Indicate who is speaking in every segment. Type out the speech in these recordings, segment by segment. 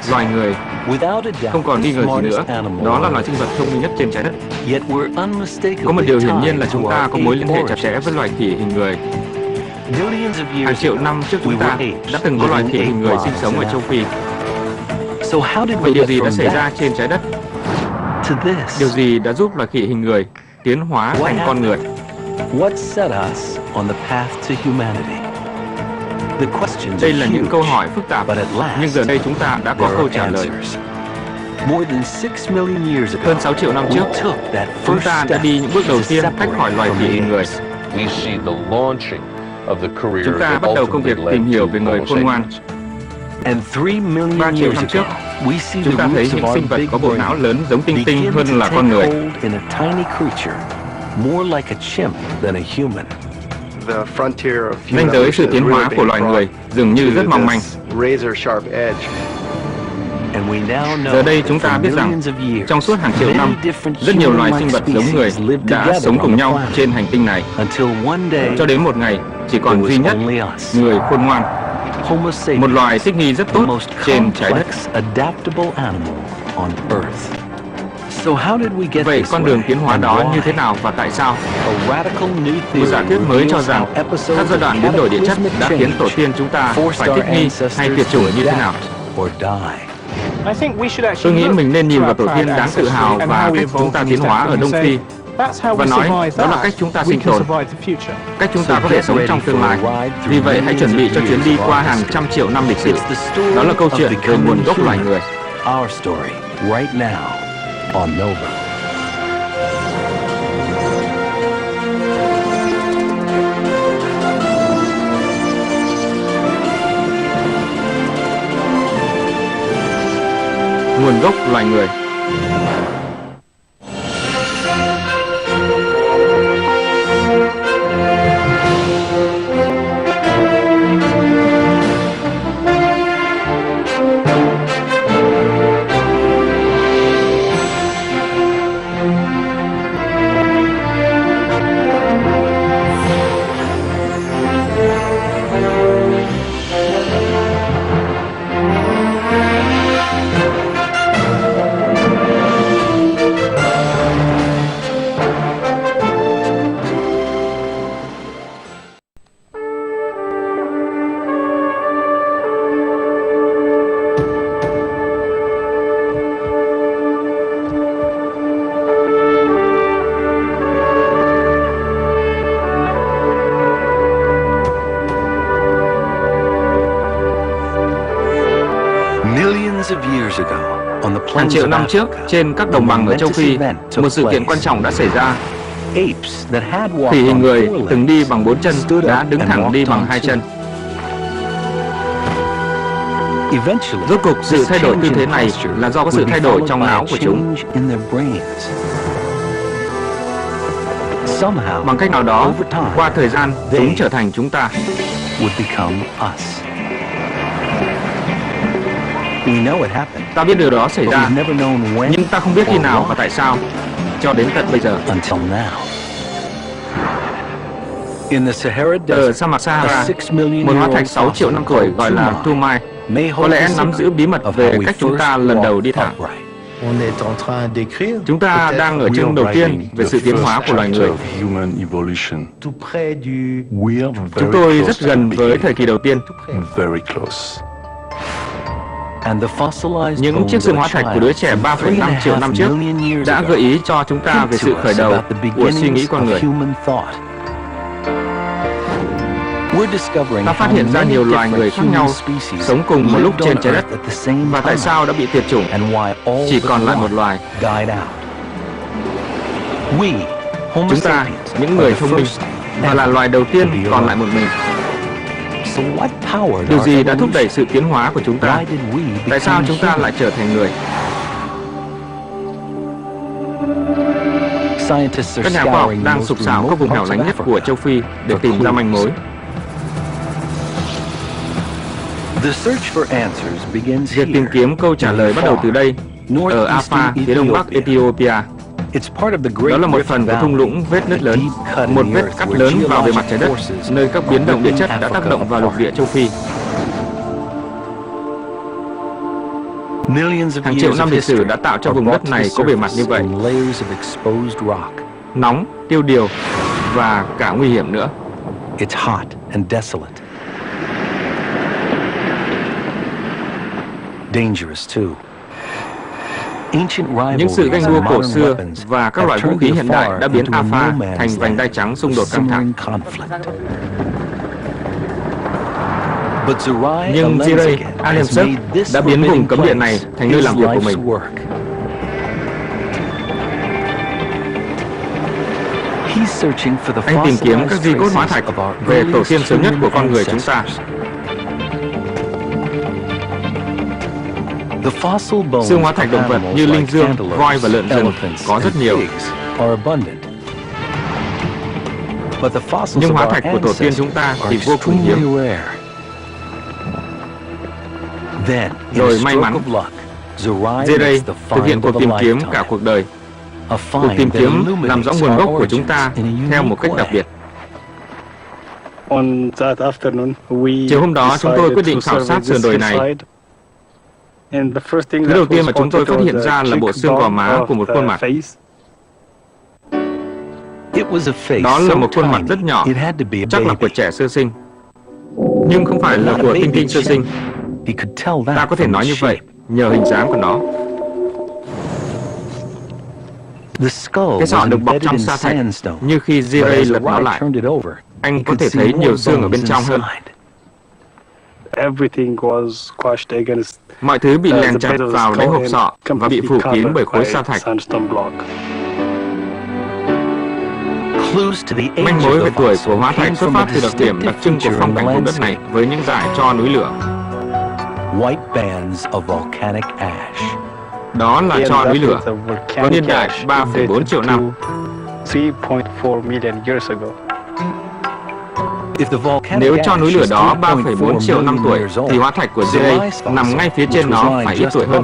Speaker 1: Loài người, không còn nghi ngờ gì nữa, đó là loài sinh vật thông minh nhất trên trái đất. Có một điều hiển nhiên là chúng ta có mối liên hệ chặt chẽ với loài khỉ hình người. Hàng triệu năm trước chúng ta đã từng có loài khỉ hình người sinh sống ở châu Phi. Vậy điều gì đã xảy ra trên trái đất? Điều gì đã giúp loài khỉ hình người tiến hóa thành con người? Đây là những câu hỏi phức tạp, nhưng giờ đây chúng ta đã có câu trả lời. Hơn 6 triệu năm trước, chúng ta đã đi những bước đầu tiên tách khỏi loài khỉ hình người. Chúng ta bắt đầu công việc tìm hiểu về người khôn ngoan. 3 triệu năm trước, chúng ta thấy những sinh vật có bộ não lớn giống tinh tinh hơn là con người. Ranh giới sự tiến hóa của loài người dường như rất mong manh. Giờ đây chúng ta biết rằng trong suốt hàng triệu năm, rất nhiều loài sinh vật giống người đã sống cùng nhau trên hành tinh này. Cho đến một ngày, chỉ còn duy nhất người khôn ngoan, một loài thích nghi rất tốt trên trái đất. Vậy con đường tiến hóa đó như thế nào và tại sao? Một giả thuyết mới cho rằng các giai đoạn biến đổi địa chất đã khiến tổ tiên chúng ta phải thích nghi hay tuyệt chủng như thế nào. Tôi nghĩ mình nên nhìn vào tổ tiên đáng tự hào và cách chúng ta tiến hóa ở Đông Phi và nói đó là cách chúng ta sinh tồn, cách chúng ta có thể sống trong tương lai. Vì vậy hãy chuẩn bị cho chuyến đi qua hàng trăm triệu năm lịch sử. Đó là câu chuyện về nguồn gốc loài người. Nguồn gốc loài người. Hàng triệu năm trước, trên các đồng bằng ở châu Phi, một sự kiện quan trọng đã xảy ra. Khỉ hình người từng đi bằng 4 chân đã đứng thẳng đi bằng 2 chân. Rốt cuộc sự thay đổi tư thế này là do có sự thay đổi trong não của chúng. Bằng cách nào đó, qua thời gian, chúng trở thành chúng ta. Ta biết điều đó xảy ra, nhưng ta không biết khi nào và tại sao, cho đến tận bây giờ. Ở sa mạc Sahara, một hóa thạch 6 triệu năm tuổi gọi là Tumai có lẽ nắm giữ bí mật về cách chúng ta lần đầu đi thẳng. Chúng ta đang ở chương đầu tiên về sự tiến hóa của loài người. Chúng tôi rất gần với thời kỳ đầu tiên. Những chiếc xương hóa thạch của đứa trẻ 3,5 triệu năm trước đã gợi ý cho chúng ta về sự khởi đầu của suy nghĩ con người. Ta phát hiện ra nhiều loài người khác nhau sống cùng một lúc trên trái đất, và tại sao đã bị tuyệt chủng, chỉ còn lại một loài. Chúng ta, những người thông minh, và là loài đầu tiên còn lại một mình. Điều gì đã thúc đẩy sự tiến hóa của chúng ta? Tại sao chúng ta lại trở thành người? Các nhà khoa học đang sục sạo các vùng hẻo lánh nhất của châu Phi để tìm ra manh mối. Việc tìm kiếm câu trả lời bắt đầu từ đây, ở Afar, phía đông bắc Ethiopia. Đó là một phần của thung lũng vết nứt lớn, một vết cắt lớn vào bề mặt trái đất, nơi các biến động địa chất đã tác động vào lục địa châu Phi. Hàng triệu năm lịch sử đã tạo cho vùng đất này có bề mặt như vậy. Nóng, tiêu điều và cả nguy hiểm nữa.
Speaker 2: It's hot and desolate. Dangerous too.
Speaker 1: Những sự ganh đua cổ xưa và các loại vũ khí hiện đại đã biến Alpha thành vành đai trắng xung đột căng thẳng. Nhưng Ziray Alemsuk đã biến vùng cấm địa này thành nơi làm việc của mình. Anh tìm kiếm các di cốt hóa thạch về tổ tiên sớm nhất của con người chúng ta. Xương hóa thạch động vật như linh dương, voi và lợn rừng có rất nhiều. Nhưng hóa thạch của tổ tiên chúng ta thì vô cùng hiếm. Rồi may mắn, Ziray thực hiện cuộc tìm kiếm cả cuộc đời. Cuộc tìm kiếm làm rõ nguồn gốc của chúng ta theo một cách đặc biệt. Chiều hôm đó, chúng tôi quyết định khảo sát sườn đồi này. Thứ đầu tiên mà chúng tôi phát hiện ra là bộ xương gò má của một khuôn mặt. Đó là một khuôn mặt rất nhỏ, chắc là của trẻ sơ sinh, nhưng không phải là của tinh tinh sơ sinh. Ta có thể nói như vậy nhờ hình dáng của nó. Cái sọ được bọc trong sa thạch, như khi Ziray lật nó lại, anh có thể thấy nhiều xương ở bên trong hơn. Mọi thứ bị lèn chặt vào đáy hộp sọ và bị phủ kín bởi khối sa thạch. Manh mối về tuổi của hóa thạch xuất phát từ đặc điểm đặc trưng của phong cảnh vùng đất này với những dải tro núi lửa. Đó là tro núi lửa, có niên đại 3,4 triệu năm. Nếu cho núi lửa đó 3,4 triệu năm tuổi, thì hóa thạch của Ziray nằm ngay phía trên nó phải ít tuổi hơn.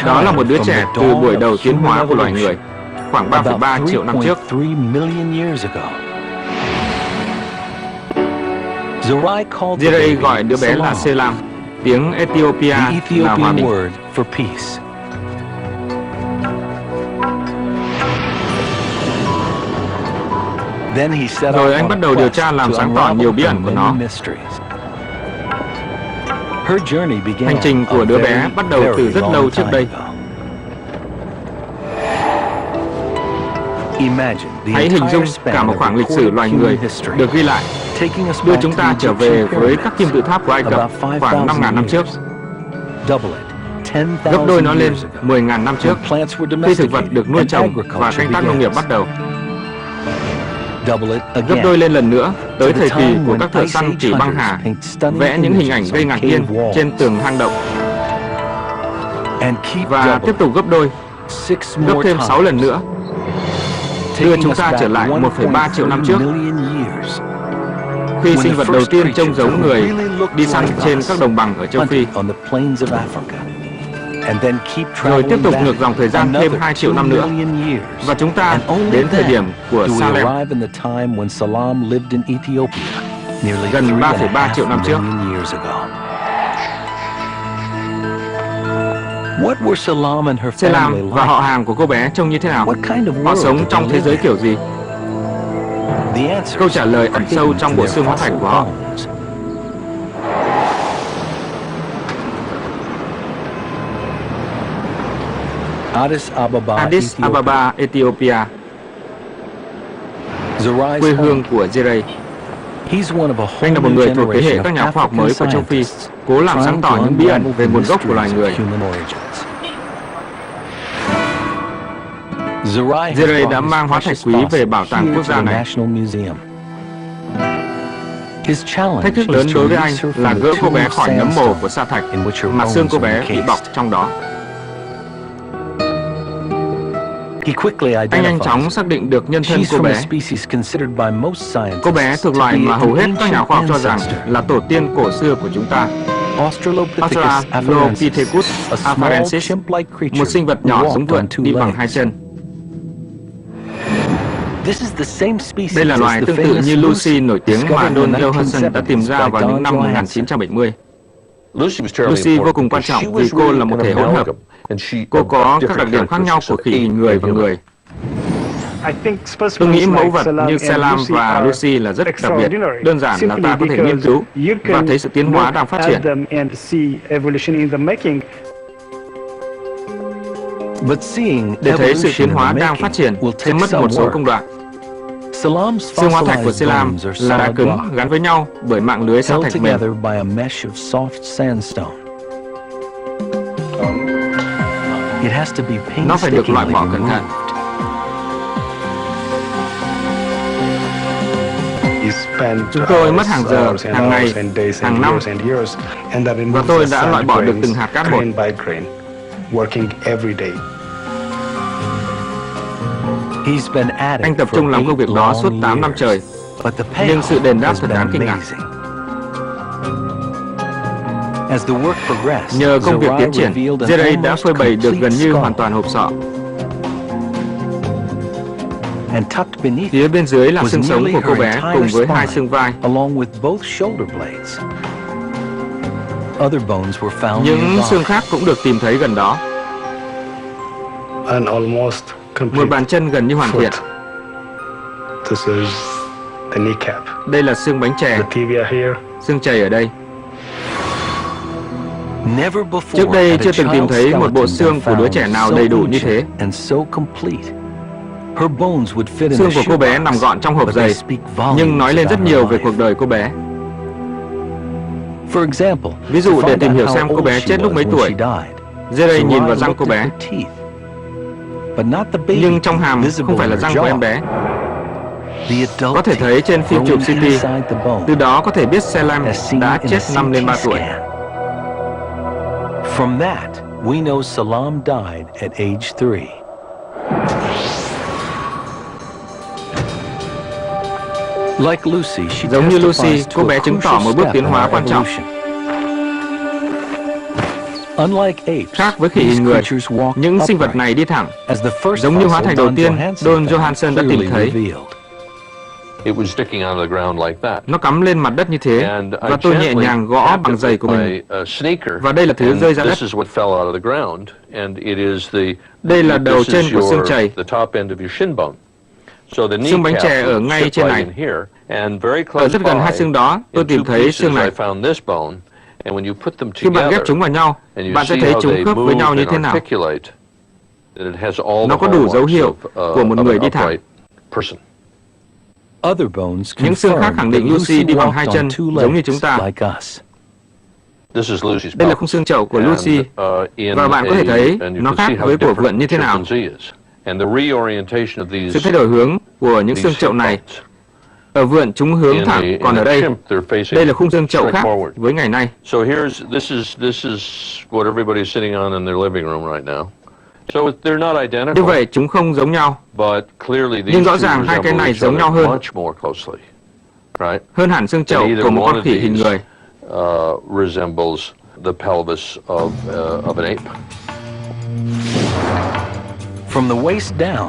Speaker 1: Đó là một đứa trẻ từ buổi đầu tiến hóa của loài người, khoảng 3,3 triệu năm trước. Ziray gọi đứa bé là Selam, tiếng Ethiopia là hòa bình. Rồi anh bắt đầu điều tra làm sáng tỏ nhiều bí ẩn của nó. Hành trình của đứa bé bắt đầu từ rất lâu trước đây. Hãy hình dung cả một khoảng lịch sử loài người được ghi lại, đưa chúng ta trở về với các kim tự tháp của Ai Cập khoảng 5.000 năm trước. Gấp đôi nó lên 10.000 năm trước, khi thực vật được nuôi trồng và canh tác nông nghiệp bắt đầu. Gấp đôi lên lần nữa tới thời kỳ của các thợ săn chỉ băng hà, vẽ những hình ảnh gây ngạc nhiên trên tường hang động. Và tiếp tục gấp đôi, gấp thêm 6 lần nữa, đưa chúng ta trở lại 1,3 triệu năm trước, khi sinh vật đầu tiên trông giống người đi săn trên các đồng bằng ở châu Phi. Rồi tiếp tục ngược dòng thời gian thêm 2 triệu năm nữa, và chúng ta đến thời điểm của Salem, gần 3,3 triệu năm trước. Selam và họ hàng của cô bé trông như thế nào? Họ sống trong thế giới kiểu gì? Câu trả lời ẩn sâu trong bộ xương hóa thạch của họ. Addis Ababa, Ethiopia, quê hương của Ziray. Anh là một người thuộc thế hệ các nhà khoa học mới của châu Phi, cố làm sáng tỏ những bí ẩn về nguồn gốc của loài người. Ziray đã mang hóa thạch quý về bảo tàng quốc gia này. Thách thức lớn đối với anh là gỡ cô bé khỏi nấm mồ của sa thạch mà xương cô bé bị bọc trong đó. Anh nhanh chóng xác định được nhân thân cô bé. Cô bé thuộc loài mà hầu hết các nhà khoa học cho rằng là tổ tiên cổ xưa của chúng ta, Australopithecus afarensis, một sinh vật nhỏ sống vượn đi bằng hai chân. Đây là loài tương tự như Lucy nổi tiếng mà Don Johanson đã tìm ra vào những năm 1970. Lucy vô cùng quan trọng vì cô là một thể hỗn hợp. Cô có các đặc điểm khác nhau của khỉ hình người và người. Tôi nghĩ mẫu vật như Selam và Lucy là rất đặc biệt. Đơn giản là ta có thể nghiên cứu và thấy sự tiến hóa đang phát triển. Để thấy sự tiến hóa đang phát triển sẽ mất một số công đoạn. Xương hóa thạch của Selam là đá cứng gắn với nhau bởi mạng lưới sa thạch mềm. Nó phải được loại bỏ cẩn thận. Chúng tôi mất hàng giờ, hàng ngày, hàng năm, và tôi đã loại bỏ được từng hạt cát một. Anh tập trung làm công việc đó suốt 8 năm trời, nhưng sự đền đáp thật đáng kinh ngạc. Nhờ công việc tiến triển, Jerry đã phơi bày được gần như hoàn toàn hộp sọ. Phía bên dưới là xương sống của cô bé cùng với hai xương vai. Những xương khác cũng được tìm thấy gần đó. Một bàn chân gần như hoàn thiện. Đây là xương bánh chè. Xương chày ở đây. Trước đây chưa từng tìm thấy một bộ xương của đứa trẻ nào đầy đủ như thế. Xương của cô bé nằm gọn trong hộp giày, nhưng nói lên rất nhiều về cuộc đời cô bé. Ví dụ để tìm hiểu xem cô bé chết lúc mấy tuổi, Jerry nhìn vào răng cô bé. Nhưng trong hàm không phải là răng của em bé. Có thể thấy trên phim chụp CT, từ đó có thể biết Selam đã chết năm lên 3 tuổi.
Speaker 2: From that, we know Salam died at age 3.
Speaker 1: Giống như Lucy, cô bé chứng tỏ một bước tiến hóa quan trọng. Khác với khỉ hình người, những sinh vật này đi thẳng, giống như hóa thạch đầu tiên Don Johanson đã tìm thấy. Nó cắm lên mặt đất như thế, và tôi nhẹ nhàng gõ bằng giày của mình. Và đây là thứ rơi ra đất. Đây là đầu trên của xương chày. Xương bánh chè ở ngay trên này. Ở rất gần hai xương đó, tôi tìm thấy xương này. Khi bạn ghép chúng vào nhau, bạn sẽ thấy chúng khớp với nhau như thế nào. Nó có đủ dấu hiệu của một người đi thẳng. Những xương khác khẳng định Lucy đi bằng hai chân, giống như chúng ta. Đây là khung xương chậu của Lucy, và bạn có thể thấy nó khác với của vượn như thế nào. Sự thay đổi hướng của những xương chậu này, ở vượn chúng hướng thẳng, còn ở đây là khung xương chậu khác với ngày nay. Như vậy chúng không giống nhau, nhưng rõ ràng hai cái này giống nhau hơn hẳn xương chậu của một con khỉ hình người.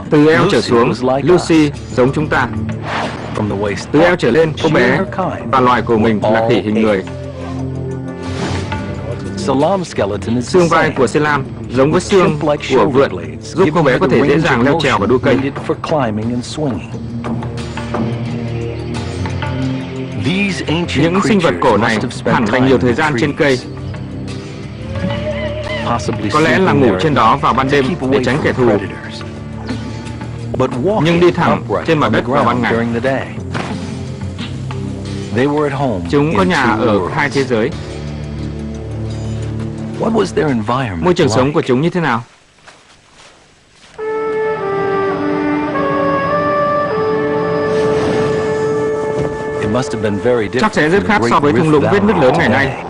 Speaker 1: Từ eo trở xuống, Lucy giống chúng ta. Từ eo trở lên, cô bé và loài của mình là khỉ hình người. Xương vai của Selam giống với xương của vượn, giúp cô bé có thể dễ dàng leo trèo và đu cây. Những sinh vật cổ này hẳn dành nhiều thời gian trên cây. Có lẽ là ngủ trên đó vào ban đêm để tránh kẻ thù, nhưng đi thẳng trên mặt đất vào ban ngày. Chúng có nhà ở hai thế giới. Môi trường sống của chúng như thế nào? Chắc sẽ rất khác so với thung lũng vết nứt lớn ngày nay.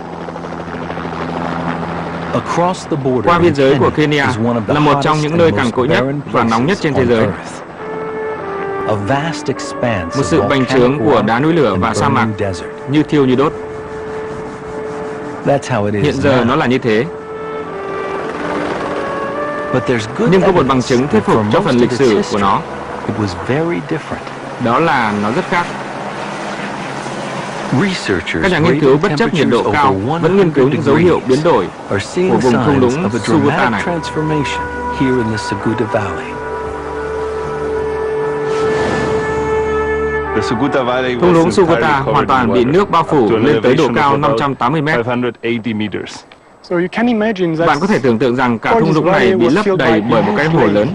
Speaker 1: Qua biên giới của Kenya là một trong những nơi cằn cỗi nhất và nóng nhất trên thế giới. Một sự bành trướng của đá núi lửa và sa mạc, như thiêu như đốt. Hiện giờ nó là như thế. Nhưng có một bằng chứng thuyết phục cho phần lịch sử của nó.
Speaker 2: It was very different.
Speaker 1: Đó là nó rất khác.
Speaker 2: Researchers
Speaker 1: Các nhà nghiên cứu bất chấp nhiệt độ cao vẫn nghiên cứu những dấu hiệu biến đổi
Speaker 2: are seeing
Speaker 1: của vùng thung
Speaker 2: signs
Speaker 1: lũng
Speaker 2: of a
Speaker 1: Sugata
Speaker 2: dramatic
Speaker 1: này.
Speaker 2: transformation here in the Suguta Valley.
Speaker 1: Thung lũng Sugata hoàn toàn bị nước bao phủ lên tới độ cao 580 mét. Bạn có thể tưởng tượng rằng cả thung lũng này bị lấp đầy bởi một cái hồ lớn.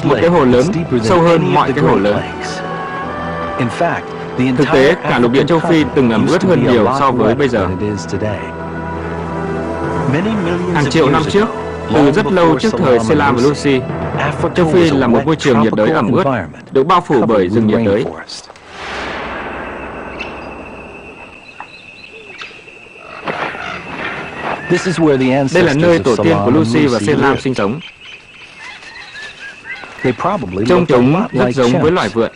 Speaker 1: Một cái hồ lớn sâu hơn mọi cái hồ lớn. Thực tế, cả lục địa châu Phi từng ẩm ướt hơn nhiều so với bây giờ. Hàng triệu năm trước, từ rất lâu trước thời Selam và Lucy, châu Phi là một môi trường nhiệt đới ẩm ướt, được bao phủ bởi rừng nhiệt đới. Đây là nơi tổ tiên của Lucy và Selam sinh sống. Trông chúng rất giống với loài vượn.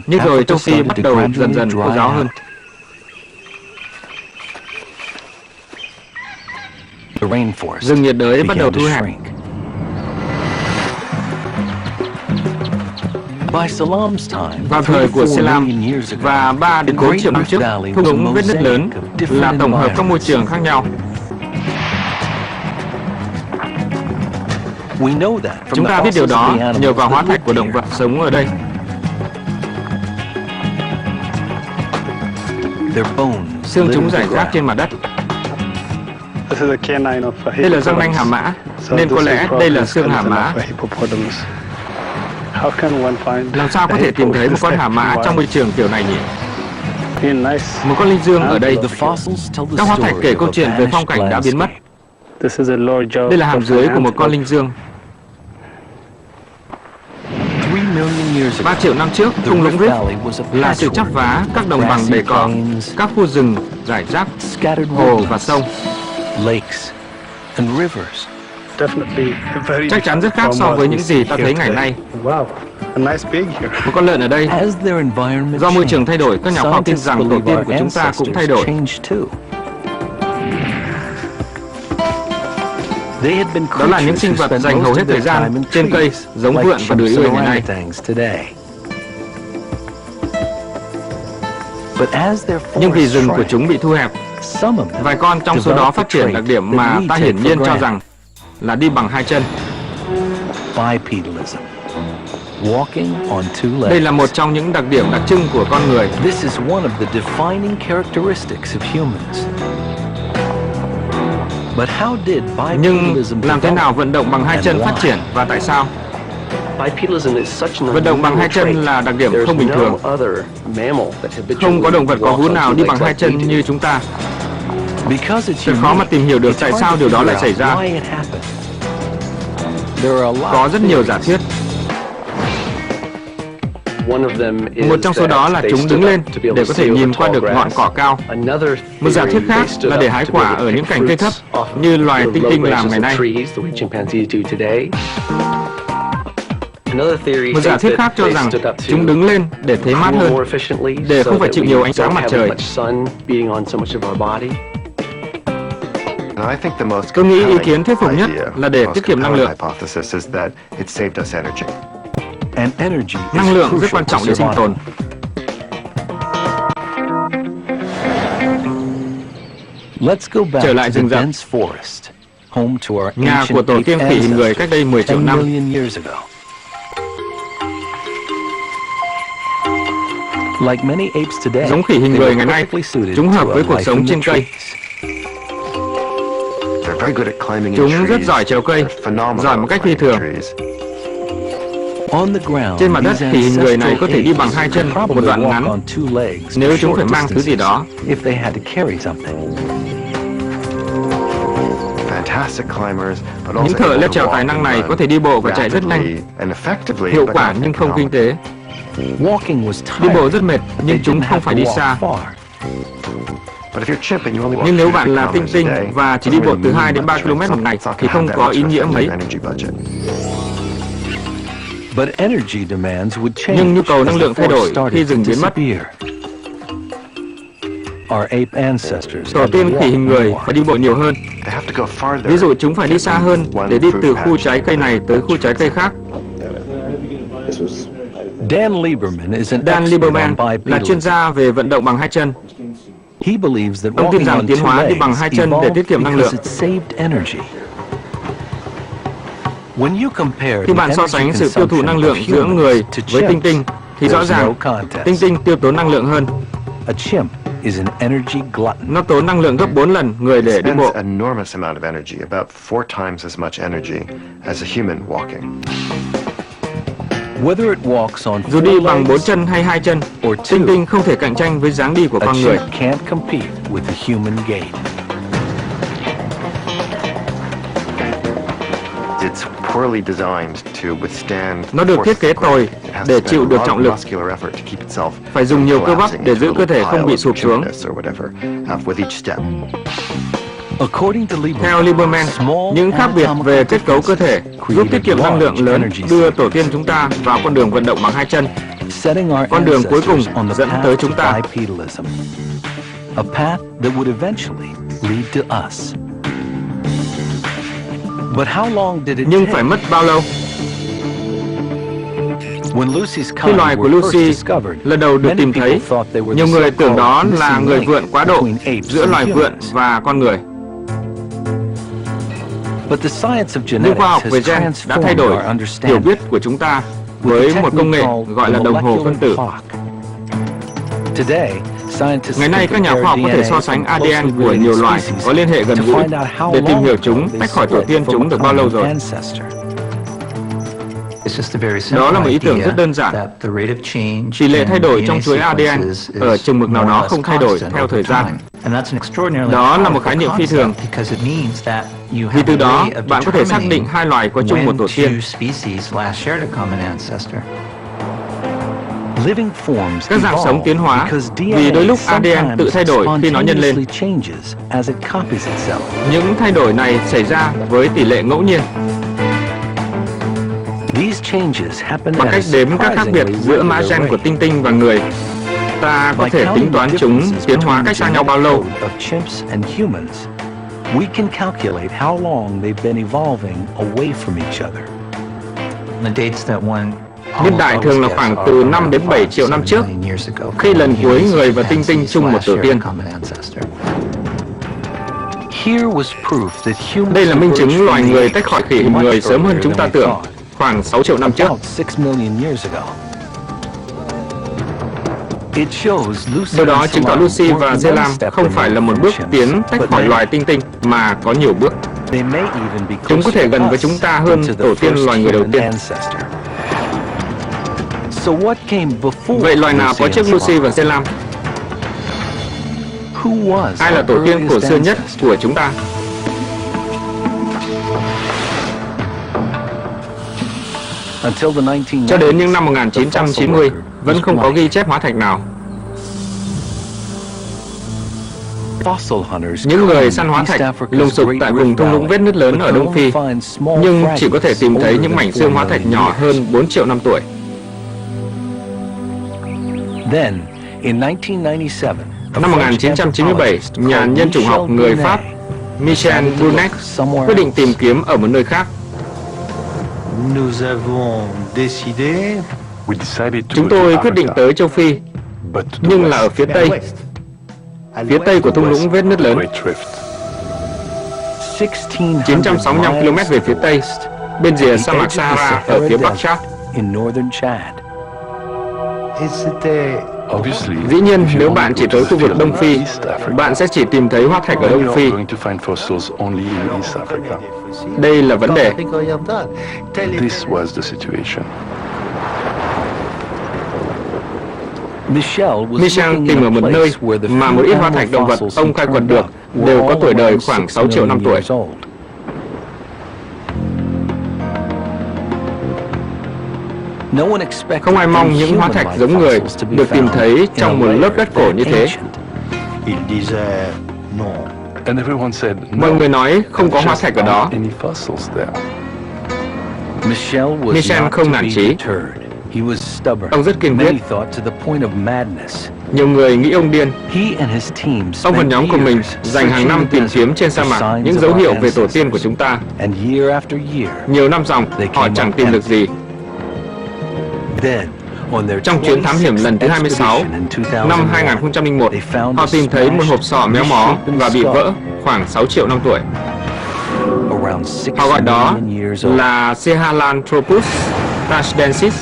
Speaker 1: Nhưng rồi châu Phi bắt đầu dần dần khô ráo hơn. Rừng nhiệt đới bắt đầu thu hẹp. Vào thời của Selam và 3 đến 4 triệu năm trước, thung lũng vết nứt lớn là tổng hợp các môi trường khác nhau. Chúng ta biết điều đó nhờ vào hóa thạch của động vật sống ở đây. Xương chúng rải rác trên mặt đất. Đây là răng nanh hàm mã, nên có lẽ đây là xương hàm mã. Làm sao có thể tìm thấy một con hàm mã trong môi trường kiểu này nhỉ? Một con linh dương ở đây. Các hóa thạch kể câu chuyện về phong cảnh đã biến mất. Đây là hàm dưới của một con linh dương. 3 triệu năm trước, thung lũng Rift là sự chắp vá các đồng bằng đầy cỏ, các khu rừng rải rác, hồ và sông. Chắc chắn rất khác so với những gì ta thấy ngày nay. Một con lợn ở đây. Do môi trường thay đổi, các nhà khoa học tin rằng tổ tiên của chúng ta cũng thay đổi. Đó là những sinh vật dành hầu hết thời gian trên cây, giống vượn và đười ươi ngày nay. Nhưng vì rừng của chúng bị thu hẹp, vài con trong số đó phát triển đặc điểm mà ta hiển nhiên cho rằng là đi bằng hai chân. Đây là một trong những đặc điểm đặc trưng của con người. Nhưng làm thế nào vận động bằng hai chân phát triển và tại sao? Vận động bằng hai chân là đặc điểm không bình thường. Không có động vật có vú nào đi bằng hai chân như chúng ta. Thật khó mà tìm hiểu được tại sao điều đó lại xảy ra. Có rất nhiều giả thuyết. Một trong số đó là chúng đứng lên để có thể nhìn qua được ngọn cỏ cao. Một giả thuyết khác là để hái quả ở những cành cây thấp như loài tinh tinh làm ngày nay. Một giả thuyết khác cho rằng chúng đứng lên để thấy mát hơn, để không phải chịu nhiều ánh sáng mặt trời. Tôi nghĩ ý kiến thuyết phục nhất là để tiết kiệm năng lượng. Năng lượng rất quan trọng để sinh tồn. Trở lại rừng rậm, nhà của tổ tiên khỉ hình người cách đây 10 triệu năm. Giống khỉ hình người ngày nay, chúng hợp với cuộc sống trên cây. Chúng rất giỏi trèo cây, giỏi một cách phi thường. Trên mặt đất thì hình người này có thể đi bằng hai chân một đoạn ngắn nếu chúng phải mang thứ gì đó. Những thợ leo trèo tài năng này có thể đi bộ và chạy rất nhanh, hiệu quả nhưng không kinh tế. Đi bộ rất mệt nhưng chúng không phải đi xa. Nhưng nếu bạn là tinh tinh và chỉ đi bộ từ 2 đến 3 km một ngày thì không có ý nghĩa mấy. Nhưng nhu cầu năng lượng thay đổi khi rừng biến mất.
Speaker 2: our ape ancestors
Speaker 1: Tổ
Speaker 2: had to
Speaker 1: tiên khỉ
Speaker 2: walk
Speaker 1: hình người
Speaker 2: more.
Speaker 1: phải đi bộ nhiều hơn. Ví dụ chúng phải đi xa hơn để đi từ khu trái cây này tới khu trái cây khác.
Speaker 2: Dan Lieberman is an
Speaker 1: Dan
Speaker 2: expert
Speaker 1: Lieberman
Speaker 2: on
Speaker 1: là
Speaker 2: bipedalism.
Speaker 1: chuyên gia về vận động bằng hai chân.
Speaker 2: He believes that
Speaker 1: Ông tin
Speaker 2: walking
Speaker 1: rằng
Speaker 2: on
Speaker 1: tiến
Speaker 2: two
Speaker 1: hóa đi bằng
Speaker 2: legs
Speaker 1: hai chân để
Speaker 2: evolved
Speaker 1: tiết kiệm năng
Speaker 2: because
Speaker 1: lượng.
Speaker 2: it saved energy. When you compare
Speaker 1: Khi
Speaker 2: the
Speaker 1: bạn so
Speaker 2: energy
Speaker 1: sánh sự tiêu thụ
Speaker 2: consumption
Speaker 1: năng
Speaker 2: of
Speaker 1: lượng giữa
Speaker 2: humans
Speaker 1: người
Speaker 2: to
Speaker 1: với tinh
Speaker 2: chimps,
Speaker 1: tinh thì rõ
Speaker 2: there's
Speaker 1: ràng
Speaker 2: no contest.
Speaker 1: tinh tinh tiêu tốn năng lượng hơn.
Speaker 2: A chimp is an energy glutton.
Speaker 1: Nó tốn năng lượng gấp 4 lần người để đi bộ.
Speaker 3: Spends an enormous amount of energy, about 4 times as much energy as a human walking.
Speaker 2: Whether it walks on
Speaker 1: Dù đi
Speaker 2: four
Speaker 1: bằng 4
Speaker 2: legs
Speaker 1: chân hay 2 chân,
Speaker 2: or
Speaker 1: tinh
Speaker 2: two,
Speaker 1: tinh không thể cạnh tranh với dáng đi của
Speaker 2: a
Speaker 1: con người.
Speaker 2: chimp can't compete with the human gait.
Speaker 3: It's poorly designed to withstand
Speaker 1: Nó được thiết kế tồi
Speaker 3: It has
Speaker 1: để
Speaker 3: to
Speaker 1: chịu
Speaker 3: spend
Speaker 1: được
Speaker 3: a lot
Speaker 1: trọng
Speaker 3: of
Speaker 1: lực.
Speaker 3: muscular effort to keep itself
Speaker 1: Phải dùng nhiều cơ bắp
Speaker 3: collapsing
Speaker 1: để
Speaker 3: into
Speaker 1: giữ
Speaker 3: a
Speaker 1: cơ thể
Speaker 3: little
Speaker 1: không bị
Speaker 3: pile
Speaker 1: sụp
Speaker 3: of
Speaker 1: xuống.
Speaker 3: chimpness or whatever, with each step.
Speaker 2: According to Lieberman,
Speaker 1: Theo Lieberman,
Speaker 2: small
Speaker 1: những khác biệt
Speaker 2: anatomical
Speaker 1: về kết cấu cơ thể
Speaker 2: differences
Speaker 1: giúp tiết kiệm năng lượng
Speaker 2: created
Speaker 1: lớn,
Speaker 2: large
Speaker 1: đưa
Speaker 2: energy
Speaker 1: tổ tiên chúng ta vào con đường vận động bằng hai chân.
Speaker 2: setting our
Speaker 1: Con đường cuối cùng
Speaker 2: ancestors on the
Speaker 1: dẫn
Speaker 2: path
Speaker 1: tới chúng
Speaker 2: to
Speaker 1: ta.
Speaker 2: bipedalism, a path that would eventually lead to us. But how long did it
Speaker 1: Nhưng
Speaker 2: take?
Speaker 1: phải mất bao lâu?
Speaker 2: When Lucy's
Speaker 1: Khi
Speaker 2: kind
Speaker 1: loài của
Speaker 2: were first
Speaker 1: Lucy
Speaker 2: discovered,
Speaker 1: lần đầu được
Speaker 2: many
Speaker 1: tìm
Speaker 2: people
Speaker 1: thấy,
Speaker 2: thought they were
Speaker 1: nhiều
Speaker 2: the
Speaker 1: người tưởng đó
Speaker 2: so-called
Speaker 1: là
Speaker 2: missing
Speaker 1: người
Speaker 2: link
Speaker 1: vượn quá độ
Speaker 2: between apes
Speaker 1: giữa
Speaker 2: and
Speaker 1: loài vượn
Speaker 2: humans.
Speaker 1: và con người.
Speaker 2: But the science of
Speaker 1: Nhưng khoa học
Speaker 2: genetics
Speaker 1: về
Speaker 2: has
Speaker 1: gen đã
Speaker 2: transformed
Speaker 1: thay đổi
Speaker 2: our
Speaker 1: hiểu
Speaker 2: understanding
Speaker 1: biết của chúng ta
Speaker 2: with
Speaker 1: với
Speaker 2: a
Speaker 1: một công nghệ
Speaker 2: technique called
Speaker 1: gọi là
Speaker 2: the
Speaker 1: đồng hồ phân
Speaker 2: molecular
Speaker 1: tử.
Speaker 2: clock. Today, scientists
Speaker 1: Ngày nay,
Speaker 2: can
Speaker 1: các nhà
Speaker 2: compare
Speaker 1: khoa học có thể
Speaker 2: DNA
Speaker 1: so sánh
Speaker 2: from
Speaker 1: ADN
Speaker 2: closely
Speaker 1: của nhiều
Speaker 2: related
Speaker 1: loài
Speaker 2: species
Speaker 1: có liên hệ gần
Speaker 2: to
Speaker 1: gũi
Speaker 2: find out how
Speaker 1: để tìm hiểu
Speaker 2: long
Speaker 1: chúng
Speaker 2: they
Speaker 1: tách khỏi tổ
Speaker 2: split
Speaker 1: tiên
Speaker 2: from
Speaker 1: chúng
Speaker 2: a
Speaker 1: được bao lâu
Speaker 2: common
Speaker 1: rồi.
Speaker 2: ancestor.
Speaker 1: Đó là một ý tưởng rất đơn giản. Tỷ lệ thay đổi trong chuỗi ADN ở chừng mực nào đó không thay đổi theo thời gian. Đó là một khái niệm phi thường. Vì từ đó, bạn có thể xác định hai loài có chung một tổ tiên.
Speaker 2: Living forms
Speaker 1: Các dạng sống tiến hóa
Speaker 2: because
Speaker 1: vì đôi lúc ADN tự thay đổi khi nó nhân lên.
Speaker 2: spontaneously changes as it copies itself.
Speaker 1: Những thay đổi này xảy ra với tỷ lệ ngẫu nhiên,
Speaker 2: These changes happen
Speaker 1: bằng
Speaker 2: at a
Speaker 1: cách đếm các khác biệt
Speaker 2: surprisingly
Speaker 1: giữa mã
Speaker 2: regular
Speaker 1: gen của
Speaker 2: rate.
Speaker 1: tinh tinh và người. Ta có
Speaker 2: By
Speaker 1: thể
Speaker 2: counting
Speaker 1: tính toán
Speaker 2: the
Speaker 1: chúng
Speaker 2: differences
Speaker 1: tiến hóa
Speaker 2: between
Speaker 1: cách
Speaker 2: the
Speaker 1: xa nhau bao
Speaker 2: genetic
Speaker 1: lâu.
Speaker 2: code of chimps and humans, we can calculate how long they've been evolving away from each other.
Speaker 1: Niên đại thường là khoảng từ 5 đến 7 triệu năm trước, khi lần cuối người và tinh tinh chung một tổ tiên.
Speaker 2: Here was proof that humans
Speaker 1: Đây là minh chứng
Speaker 2: diverged
Speaker 1: loài
Speaker 2: from
Speaker 1: người
Speaker 2: the
Speaker 1: tách khỏi
Speaker 2: apes
Speaker 1: khỉ hình
Speaker 2: much
Speaker 1: người sớm hơn
Speaker 2: earlier
Speaker 1: chúng ta
Speaker 2: than we
Speaker 1: tưởng,
Speaker 2: thought,
Speaker 1: khoảng 6 triệu năm trước.
Speaker 2: about 6 million years ago. It shows Lucy
Speaker 1: Điều đó
Speaker 2: and
Speaker 1: chứng tỏ
Speaker 2: Salam
Speaker 1: Lucy
Speaker 2: weren't
Speaker 1: và
Speaker 2: one
Speaker 1: Zelam
Speaker 2: step
Speaker 1: không phải là một
Speaker 2: removed
Speaker 1: bước
Speaker 2: from
Speaker 1: tiến
Speaker 2: chimps,
Speaker 1: tách
Speaker 2: but
Speaker 1: khỏi
Speaker 2: many.
Speaker 1: loài tinh tinh, mà có nhiều bước.
Speaker 2: They may even be
Speaker 1: Chúng có thể
Speaker 2: closer
Speaker 1: gần
Speaker 2: to
Speaker 1: với
Speaker 2: us
Speaker 1: chúng ta
Speaker 2: than
Speaker 1: hơn
Speaker 2: to the
Speaker 1: tổ tiên
Speaker 2: first
Speaker 1: loài người đầu
Speaker 2: human
Speaker 1: tiên.
Speaker 2: ancestor. So what came before
Speaker 1: Vậy loài nào có
Speaker 2: Lucy
Speaker 1: trước
Speaker 2: and
Speaker 1: Lucy và
Speaker 2: Salam?
Speaker 1: Zelam?
Speaker 2: Who was
Speaker 1: Ai là
Speaker 2: our
Speaker 1: tổ tiên cổ
Speaker 2: earliest
Speaker 1: xưa nhất
Speaker 2: ancestor?
Speaker 1: của chúng ta?
Speaker 2: Until the 1990s,
Speaker 1: Cho đến những năm 1990, vẫn không có ghi chép hóa thạch nào.
Speaker 2: fossil hunters
Speaker 1: Những người
Speaker 2: combed
Speaker 1: săn hóa
Speaker 2: East
Speaker 1: thạch
Speaker 2: Africa's
Speaker 1: lùng sục
Speaker 2: Great
Speaker 1: tại
Speaker 2: Rift
Speaker 1: vùng thung lũng
Speaker 2: Valley,
Speaker 1: vết nứt lớn
Speaker 2: but
Speaker 1: ở
Speaker 2: could
Speaker 1: Đông
Speaker 2: only
Speaker 1: Phi,
Speaker 2: find small
Speaker 1: nhưng chỉ có thể
Speaker 2: fragments
Speaker 1: tìm thấy
Speaker 2: older
Speaker 1: những
Speaker 2: than
Speaker 1: mảnh
Speaker 2: 4
Speaker 1: xương hóa thạch
Speaker 2: million
Speaker 1: nhỏ
Speaker 2: years.
Speaker 1: hơn 4 triệu năm tuổi.
Speaker 2: Then, in 1997, a
Speaker 1: Năm
Speaker 2: French
Speaker 1: 1997,
Speaker 2: anthropologist
Speaker 1: nhà
Speaker 2: called
Speaker 1: nhân chủng học
Speaker 2: Michel
Speaker 1: người
Speaker 2: Brunet
Speaker 1: Pháp Michel
Speaker 2: decided to
Speaker 1: Brunet
Speaker 2: look somewhere
Speaker 1: quyết định
Speaker 2: else.
Speaker 1: tìm kiếm ở một nơi khác.
Speaker 4: Nous avons décidé
Speaker 1: Chúng tôi quyết định tới châu Phi, nhưng là ở phía Tây, phía Tây của thung lũng vết nứt lớn, 965 km về phía Tây, bên rìa sa mạc Sahara ở phía Bắc Chad.
Speaker 2: in northern Chad.
Speaker 4: et c'était
Speaker 1: Dĩ nhiên, nếu bạn chỉ tới khu vực Đông Phi, bạn sẽ chỉ tìm thấy hóa thạch ở Đông Phi. Đây là vấn đề.
Speaker 4: l'Afrique orientale. Tel était
Speaker 5: This was the situation.
Speaker 2: Michel was
Speaker 1: Michel
Speaker 2: looking
Speaker 1: tìm
Speaker 2: in
Speaker 1: ở
Speaker 2: a
Speaker 1: một
Speaker 2: place
Speaker 1: nơi
Speaker 2: where the
Speaker 1: mà một
Speaker 2: few
Speaker 1: ít hóa
Speaker 2: animal
Speaker 1: thạch động vật
Speaker 2: fossils
Speaker 1: ông
Speaker 2: he
Speaker 1: khai quật
Speaker 2: turned
Speaker 1: được
Speaker 2: up
Speaker 1: đều
Speaker 2: were
Speaker 1: có
Speaker 2: all
Speaker 1: tuổi đời
Speaker 2: around
Speaker 1: khoảng
Speaker 2: 6
Speaker 1: 6 triệu năm
Speaker 2: million
Speaker 1: tuổi.
Speaker 2: years old. No one expected
Speaker 1: Không ai mong những hóa
Speaker 2: inhuman-like
Speaker 1: thạch giống người
Speaker 2: fossils to be
Speaker 1: được tìm
Speaker 2: found
Speaker 1: thấy
Speaker 2: in
Speaker 1: trong
Speaker 2: a
Speaker 1: một
Speaker 2: layer
Speaker 1: lớp đất cổ
Speaker 2: that
Speaker 1: như thế.
Speaker 2: ancient.
Speaker 4: il disait non.
Speaker 5: And everyone said,
Speaker 1: Mọi người nói không có
Speaker 5: there's
Speaker 1: hóa
Speaker 5: just
Speaker 1: thạch ở đó.
Speaker 5: aren't any fossils there.
Speaker 2: Michel was
Speaker 1: Michel
Speaker 2: not
Speaker 1: không
Speaker 2: to
Speaker 1: nản
Speaker 2: be
Speaker 1: chí.
Speaker 2: deterred. He was stubborn.
Speaker 1: Ông rất kiên
Speaker 2: Many
Speaker 1: quyết.
Speaker 2: thought to the point of madness.
Speaker 1: Nhiều người nghĩ ông điên.
Speaker 2: He and his team
Speaker 1: Ông và
Speaker 2: spent
Speaker 1: nhóm của mình
Speaker 2: years
Speaker 1: dành hàng năm
Speaker 2: searching
Speaker 1: tìm
Speaker 2: the
Speaker 1: kiếm
Speaker 2: desert
Speaker 1: trên sa
Speaker 2: for
Speaker 1: mạc
Speaker 2: signs
Speaker 1: những
Speaker 2: of
Speaker 1: dấu
Speaker 2: our
Speaker 1: hiệu về tổ tiên của
Speaker 2: ancestors.
Speaker 1: chúng ta.
Speaker 2: And year after year,
Speaker 1: Nhiều năm dòng,
Speaker 2: they
Speaker 1: họ
Speaker 2: came
Speaker 1: chẳng
Speaker 2: up
Speaker 1: tìm được gì.
Speaker 2: then, on their
Speaker 1: Trong chuyến thám hiểm lần thứ 26, năm 2001, họ tìm thấy một hộp sọ méo mó và bị vỡ khoảng 6 triệu năm tuổi. Họ gọi đó là Sahelanthropus tashensis.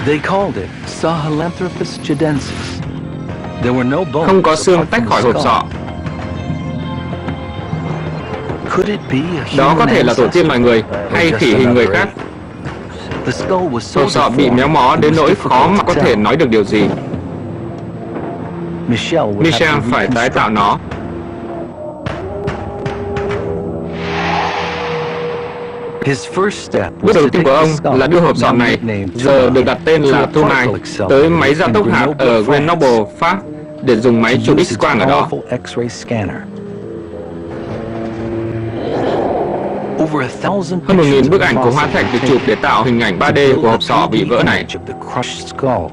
Speaker 2: They called it Sahelanthropus chidensis. There were no bones
Speaker 1: Không có xương
Speaker 2: apart
Speaker 1: tách
Speaker 2: from
Speaker 1: khỏi
Speaker 2: the
Speaker 1: hộp
Speaker 2: skull.
Speaker 1: sọ.
Speaker 2: Could it be a
Speaker 1: Đó có
Speaker 2: human
Speaker 1: thể là tổ tiên loài người
Speaker 2: ancestor
Speaker 1: hay
Speaker 2: or
Speaker 1: khỉ
Speaker 2: just
Speaker 1: hình người
Speaker 2: another
Speaker 1: khác.
Speaker 2: ape? The skull was so
Speaker 1: Hộp sọ bị
Speaker 2: deformed,
Speaker 1: méo mó đến
Speaker 2: it was
Speaker 1: nỗi
Speaker 2: difficult
Speaker 1: khó mà
Speaker 2: to
Speaker 1: có thể
Speaker 2: tell.
Speaker 1: nói được điều gì.
Speaker 2: Michel would have
Speaker 1: Michel
Speaker 2: to
Speaker 1: phải tái tạo
Speaker 2: reconstruct.
Speaker 1: nó.
Speaker 2: His first step
Speaker 1: Bước
Speaker 2: was
Speaker 1: đầu
Speaker 2: to
Speaker 1: tiên
Speaker 2: take
Speaker 1: của
Speaker 2: the
Speaker 1: ông
Speaker 2: skull,
Speaker 1: là đưa hộp sọ
Speaker 2: now
Speaker 1: này,
Speaker 2: nicknamed
Speaker 1: giờ được đặt tên là
Speaker 2: to a
Speaker 1: Tunai,
Speaker 2: particle accelerator
Speaker 1: tới máy gia
Speaker 2: in
Speaker 1: tốc hạt
Speaker 2: Grenoble,
Speaker 1: ở
Speaker 2: France,
Speaker 1: Grenoble, Pháp, để dùng máy
Speaker 2: to
Speaker 1: chụp
Speaker 2: use its
Speaker 1: X-quang ở đó.
Speaker 2: powerful X-ray scanner. Over 1,000
Speaker 1: Hơn 1.000
Speaker 2: pictures
Speaker 1: bức
Speaker 2: of
Speaker 1: ảnh
Speaker 2: the
Speaker 1: của hóa
Speaker 2: fossil
Speaker 1: thạch được
Speaker 2: were
Speaker 1: chụp để
Speaker 2: taken
Speaker 1: tạo hình ảnh
Speaker 2: to
Speaker 1: 3D
Speaker 2: build
Speaker 1: của
Speaker 2: a
Speaker 1: hộp sọ bị
Speaker 2: 3D
Speaker 1: vỡ này.
Speaker 2: image of the crushed skull.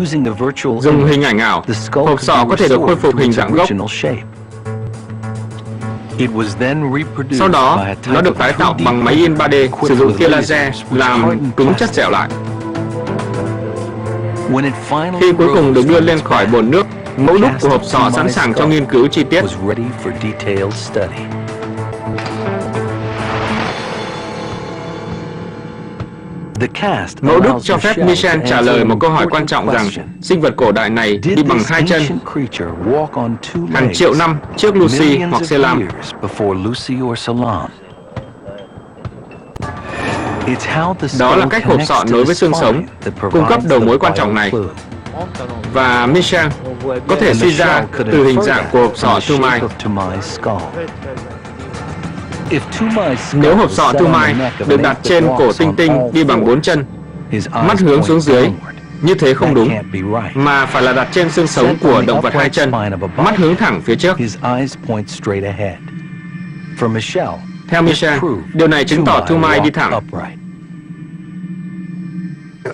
Speaker 2: Using the virtual
Speaker 1: Dùng
Speaker 2: image,
Speaker 1: hình ảnh ảo,
Speaker 2: the skull
Speaker 1: hộp
Speaker 2: could
Speaker 1: sọ
Speaker 2: be
Speaker 1: có thể được khôi
Speaker 2: restored
Speaker 1: phục
Speaker 2: to
Speaker 1: hình
Speaker 2: its
Speaker 1: dạng gốc.
Speaker 2: original shape. It was then reproduced
Speaker 1: Sau đó,
Speaker 2: by a type
Speaker 1: nó được
Speaker 2: of
Speaker 1: tái tạo
Speaker 2: 3D
Speaker 1: bằng máy in 3D
Speaker 2: equipped
Speaker 1: sử dụng
Speaker 2: with
Speaker 1: tia laser
Speaker 2: lasers which
Speaker 1: làm
Speaker 2: hardened
Speaker 1: cứng chất
Speaker 2: plastic.
Speaker 1: dẻo lại.
Speaker 2: When it finally
Speaker 1: Khi cuối cùng được
Speaker 2: rose
Speaker 1: đưa
Speaker 2: from
Speaker 1: lên
Speaker 2: its
Speaker 1: khỏi
Speaker 2: bath,
Speaker 1: bồn nước, mẫu đúc của hộp sọ sẵn sàng cho nghiên cứu chi tiết.
Speaker 2: was ready for detailed study. The cast
Speaker 1: Mẫu đúc
Speaker 2: allows
Speaker 1: cho phép
Speaker 2: Michel
Speaker 1: Michel
Speaker 2: to
Speaker 1: trả
Speaker 2: answer
Speaker 1: lời
Speaker 2: an
Speaker 1: một câu hỏi quan
Speaker 2: important
Speaker 1: trọng rằng
Speaker 2: question.
Speaker 1: sinh vật cổ đại này
Speaker 2: Did
Speaker 1: đi bằng
Speaker 2: this
Speaker 1: 2 chân
Speaker 2: ancient creature walk on two
Speaker 1: hàng
Speaker 2: legs
Speaker 1: triệu năm trước Lucy
Speaker 2: millions
Speaker 1: hoặc
Speaker 2: of
Speaker 1: Selam?
Speaker 2: years before Lucy or Salam? It's how the
Speaker 1: Đó là
Speaker 2: skull
Speaker 1: cách hộp
Speaker 2: connects
Speaker 1: sọ
Speaker 2: to
Speaker 1: nối
Speaker 2: the
Speaker 1: với xương sống,
Speaker 2: spine that
Speaker 1: cung cấp
Speaker 2: provides
Speaker 1: đầu
Speaker 2: the
Speaker 1: mối quan trọng này.
Speaker 2: biofluid.
Speaker 1: Và Michel có thể
Speaker 2: And
Speaker 1: suy ra
Speaker 2: Michel could
Speaker 1: từ hình
Speaker 2: infer
Speaker 1: dạng
Speaker 2: that
Speaker 1: của hộp
Speaker 2: from
Speaker 1: sọ
Speaker 2: the shape
Speaker 1: Tumai.
Speaker 2: of Tumai's skull. If Tumai's skull
Speaker 1: Nếu hộp
Speaker 2: was
Speaker 1: sọ
Speaker 2: set on
Speaker 1: Tumai
Speaker 2: the neck of
Speaker 1: được
Speaker 2: an
Speaker 1: đặt
Speaker 2: ape that
Speaker 1: trên cổ
Speaker 2: walks
Speaker 1: tinh
Speaker 2: on
Speaker 1: tinh
Speaker 2: all
Speaker 1: đi bằng 4
Speaker 2: fours,
Speaker 1: chân,
Speaker 2: his
Speaker 1: mắt
Speaker 2: eyes
Speaker 1: hướng
Speaker 2: point
Speaker 1: xuống dưới,
Speaker 2: downward.
Speaker 1: như thế không
Speaker 2: That
Speaker 1: đúng,
Speaker 2: can't be right.
Speaker 1: mà phải là đặt trên xương sống
Speaker 2: Set
Speaker 1: của
Speaker 2: on the
Speaker 1: động vật 2
Speaker 2: upright
Speaker 1: chân,
Speaker 2: spine of a body,
Speaker 1: mắt hướng thẳng phía trước.
Speaker 2: his eyes point straight ahead. For Michel,
Speaker 1: Theo
Speaker 2: this
Speaker 1: Michel,
Speaker 2: proved
Speaker 1: điều này chứng tỏ Tumai đi
Speaker 2: walked
Speaker 1: thẳng.
Speaker 2: upright.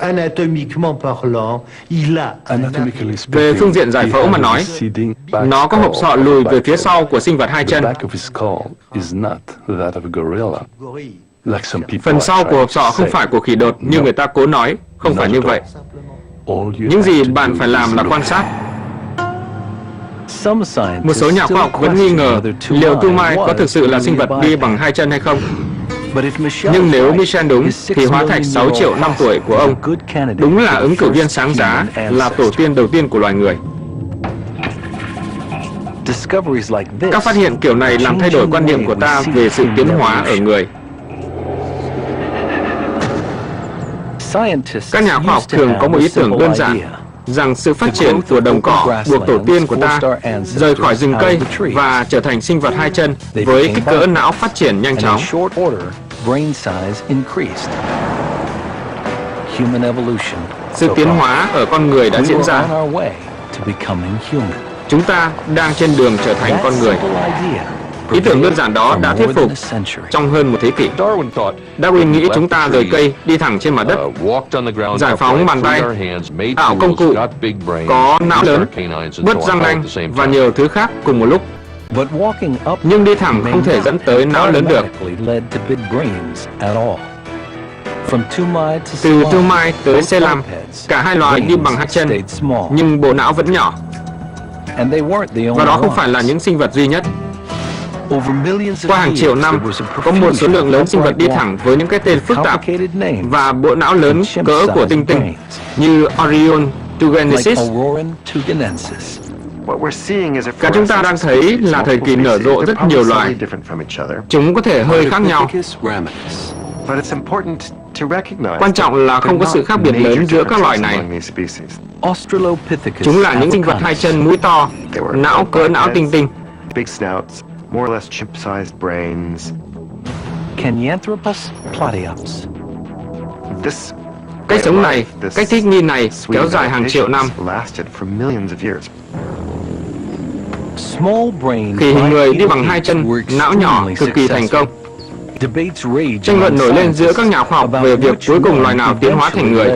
Speaker 4: Anatomiquement parlant, il a
Speaker 5: Anatomically
Speaker 1: Về
Speaker 5: speaking,
Speaker 1: phương diện giải
Speaker 5: he
Speaker 1: phẫu
Speaker 5: had
Speaker 1: mà
Speaker 5: a
Speaker 1: nói,
Speaker 5: receding back
Speaker 1: nó có hộp
Speaker 5: skull
Speaker 1: sọ
Speaker 5: at
Speaker 1: lùi
Speaker 5: the
Speaker 1: về
Speaker 5: back.
Speaker 1: phía sau của sinh vật 2
Speaker 5: The
Speaker 1: chân.
Speaker 5: back of his skull is not that of a gorilla,
Speaker 4: gorille.
Speaker 5: like some people
Speaker 1: Phần
Speaker 5: are
Speaker 1: sau của
Speaker 5: trying
Speaker 1: hộp sọ
Speaker 5: to
Speaker 1: không
Speaker 5: say.
Speaker 1: phải của khỉ đột như
Speaker 5: No.
Speaker 1: người ta cố nói, không phải như vậy.
Speaker 5: All you
Speaker 1: Những
Speaker 5: have
Speaker 1: gì
Speaker 5: to
Speaker 1: bạn
Speaker 5: do
Speaker 1: phải
Speaker 5: is
Speaker 1: làm là
Speaker 5: look.
Speaker 1: quan sát.
Speaker 2: Some scientists
Speaker 1: Một số nhà khoa học vẫn nghi ngờ liệu Tumai có thực sự là sinh vật đi bằng 2 chân hay không. Nhưng nếu Michel đúng, thì hóa thạch 6 triệu năm tuổi của ông đúng là ứng cử viên sáng giá, là tổ tiên đầu tiên của loài người. Các phát hiện kiểu này làm thay đổi quan niệm của ta về sự tiến hóa ở người. Các nhà khoa học thường có một ý tưởng đơn giản rằng sự phát triển của đồng cỏ buộc tổ tiên của ta rời khỏi rừng cây và trở thành sinh vật 2 chân với kích cỡ não phát triển nhanh chóng. Sự tiến hóa ở con người đã diễn ra. Chúng ta đang trên đường trở thành con người. Ý tưởng đơn giản đó đã thuyết phục trong hơn một thế kỷ. Darwin nghĩ chúng ta rời cây đi thẳng trên mặt đất, giải phóng bàn tay, tạo công cụ, có não lớn, bớt răng nanh và nhiều thứ khác cùng một lúc. Nhưng đi thẳng không thể dẫn tới não lớn được. Từ Tumai tới Selam, cả hai loài đi bằng 2 chân, nhưng bộ não vẫn nhỏ. Và đó không phải là những sinh vật duy nhất. Qua hàng triệu năm, có một số lượng lớn sinh vật đi thẳng với những cái tên phức tạp và bộ não lớn cỡ của tinh tinh như Orion tugenensis. Cả chúng ta đang thấy là thời kỳ nở rộ rất nhiều loài. Chúng có thể hơi khác nhau. Quan trọng là không có sự khác biệt lớn giữa các loài này. Chúng là những sinh vật 2 chân mũi to, não cỡ não tinh tinh.
Speaker 3: More or less chimp-sized brains.
Speaker 2: Canyanthropus platypus.
Speaker 1: Cách sống này, cách thích nghi này kéo dài hàng triệu năm. Khỉ hình người đi bằng 2 chân, não nhỏ cực kỳ thành công. Tranh luận nổi lên giữa các nhà khoa học về việc cuối cùng loài nào tiến hóa thành người.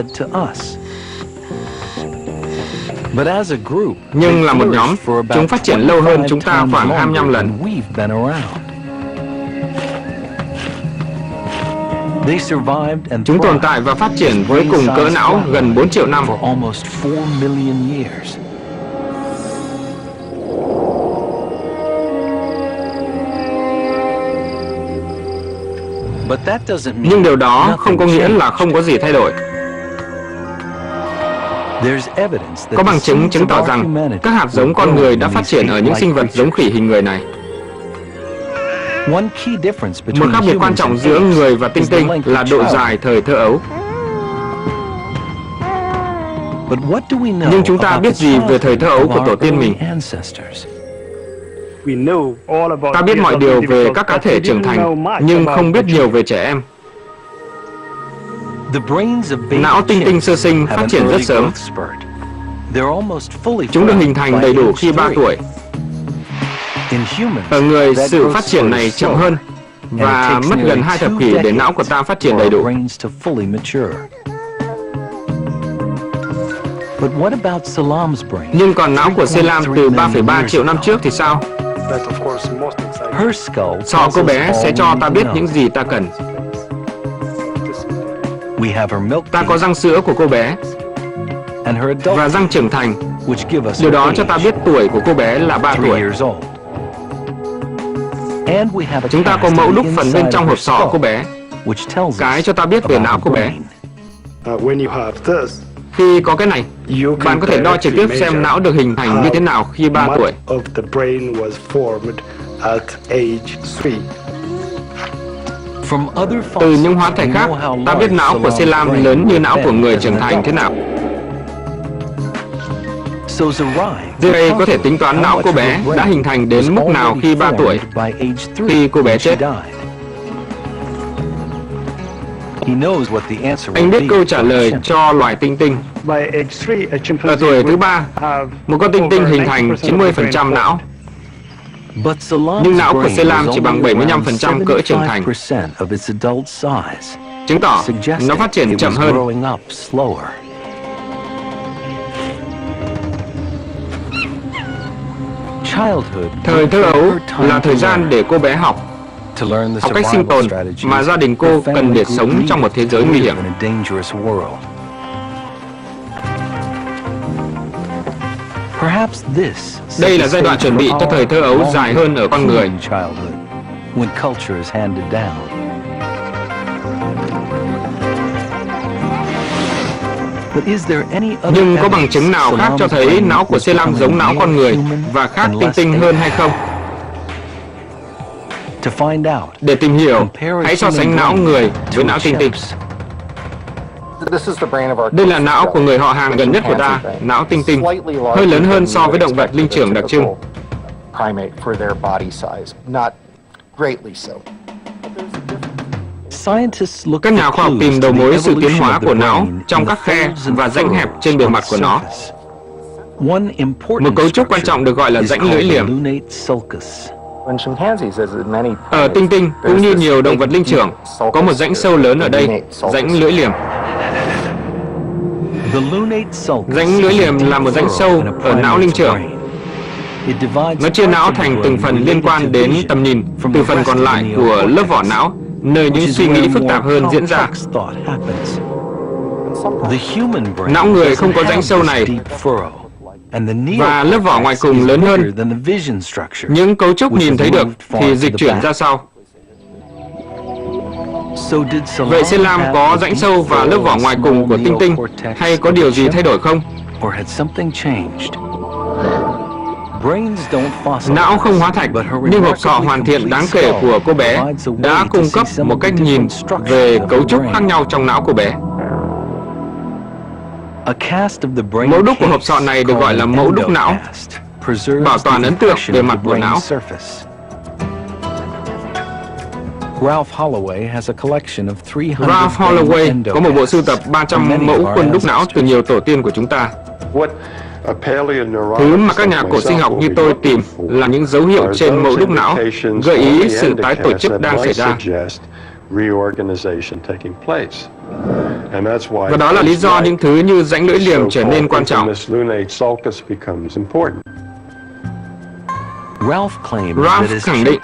Speaker 2: But as a group,
Speaker 1: Nhưng là một nhóm, chúng phát triển lâu hơn chúng ta khoảng 25 lần. Chúng tồn tại và phát triển với cùng cỡ não gần 4 triệu năm. Nhưng điều đó không có nghĩa là không có gì thay đổi. Có bằng chứng chứng tỏ rằng các hạt giống con người đã phát triển ở những sinh vật giống khỉ hình người này. Một khác biệt quan trọng giữa người và tinh tinh là độ dài thời thơ ấu. Nhưng chúng ta biết gì về thời thơ ấu của tổ tiên mình? Ta biết mọi điều về các cá thể trưởng thành, nhưng không biết nhiều về trẻ em. Não tinh tinh sơ sinh phát triển rất sớm. Chúng được hình thành đầy đủ khi 3 tuổi. Ở người, sự phát triển này chậm hơn và mất gần 2 thập kỷ để não của ta phát triển đầy đủ. Nhưng còn não của Selam từ 3,3 triệu năm trước thì sao? Sọ cô bé sẽ cho ta biết những gì ta cần. Ta có răng sữa của cô bé và răng trưởng thành. Điều đó cho ta biết tuổi của cô bé là 3 tuổi. Chúng ta có mẫu đúc phần bên trong hộp sọ cô bé, cái cho ta biết về não cô bé. Khi có cái này, bạn có thể đo trực tiếp xem não được hình thành như thế nào khi 3 tuổi. Từ những hóa thạch khác, ta biết não của Selam lớn như não của người trưởng thành thế nào. Ray có thể tính toán não cô bé đã hình thành đến mức nào khi 3 tuổi, khi cô bé chết. Anh biết câu trả lời cho loài tinh tinh. Ở tuổi thứ 3, một con tinh tinh hình thành 90% não. Nhưng não của Selam chỉ bằng 75% cỡ trưởng thành, chứng tỏ nó phát triển chậm hơn. Thời thơ ấu là thời gian để cô bé học cách sinh tồn mà gia đình cô cần để sống trong một thế giới nguy hiểm. Đây là giai đoạn chuẩn bị cho thời thơ ấu dài hơn ở con người. Nhưng có bằng chứng nào khác cho thấy não của Selam giống não con người và khác tinh tinh hơn hay không? Để tìm hiểu, hãy so sánh não người với não tinh tinh. Đây là não của người họ hàng gần nhất của ta, não tinh tinh, hơi lớn hơn so với động vật linh trưởng đặc trưng. Các nhà khoa học tìm đầu mối sự tiến hóa của não trong các khe và rãnh hẹp trên bề mặt của nó. Một cấu trúc quan trọng được gọi là rãnh lưỡi liềm. Ở tinh tinh cũng như nhiều động vật linh trưởng, có một rãnh sâu lớn ở đây, rãnh lưỡi liềm. Rãnh lưỡi liềm là một rãnh sâu ở não linh trưởng. Nó chia não thành từng phần liên quan đến tầm nhìn, từ phần còn lại của lớp vỏ não, nơi những suy nghĩ phức tạp hơn diễn ra. Não người không có rãnh sâu này, và lớp vỏ ngoài cùng lớn hơn. Những cấu trúc nhìn thấy được thì dịch chuyển ra sau. Vậy Selam có rãnh sâu và lớp vỏ ngoài cùng của tinh tinh, hay có điều gì thay đổi không? Não không hóa thạch, nhưng hộp sọ hoàn thiện đáng kể của cô bé đã cung cấp một cách nhìn về cấu trúc khác nhau trong não cô bé. Mẫu đúc của hộp sọ này được gọi là mẫu đúc não, bảo toàn ấn tượng bề mặt của não.
Speaker 2: Ralph
Speaker 1: Holloway có một bộ sưu tập 300 mẫu khuôn đúc não từ nhiều tổ tiên của chúng ta. Thứ mà các nhà cổ sinh học như tôi tìm là những dấu hiệu trên mẫu đúc não gợi ý sự tái tổ chức đang xảy ra. Và đó là lý do những thứ như rãnh lưỡi liềm trở nên quan trọng. Ralph khẳng định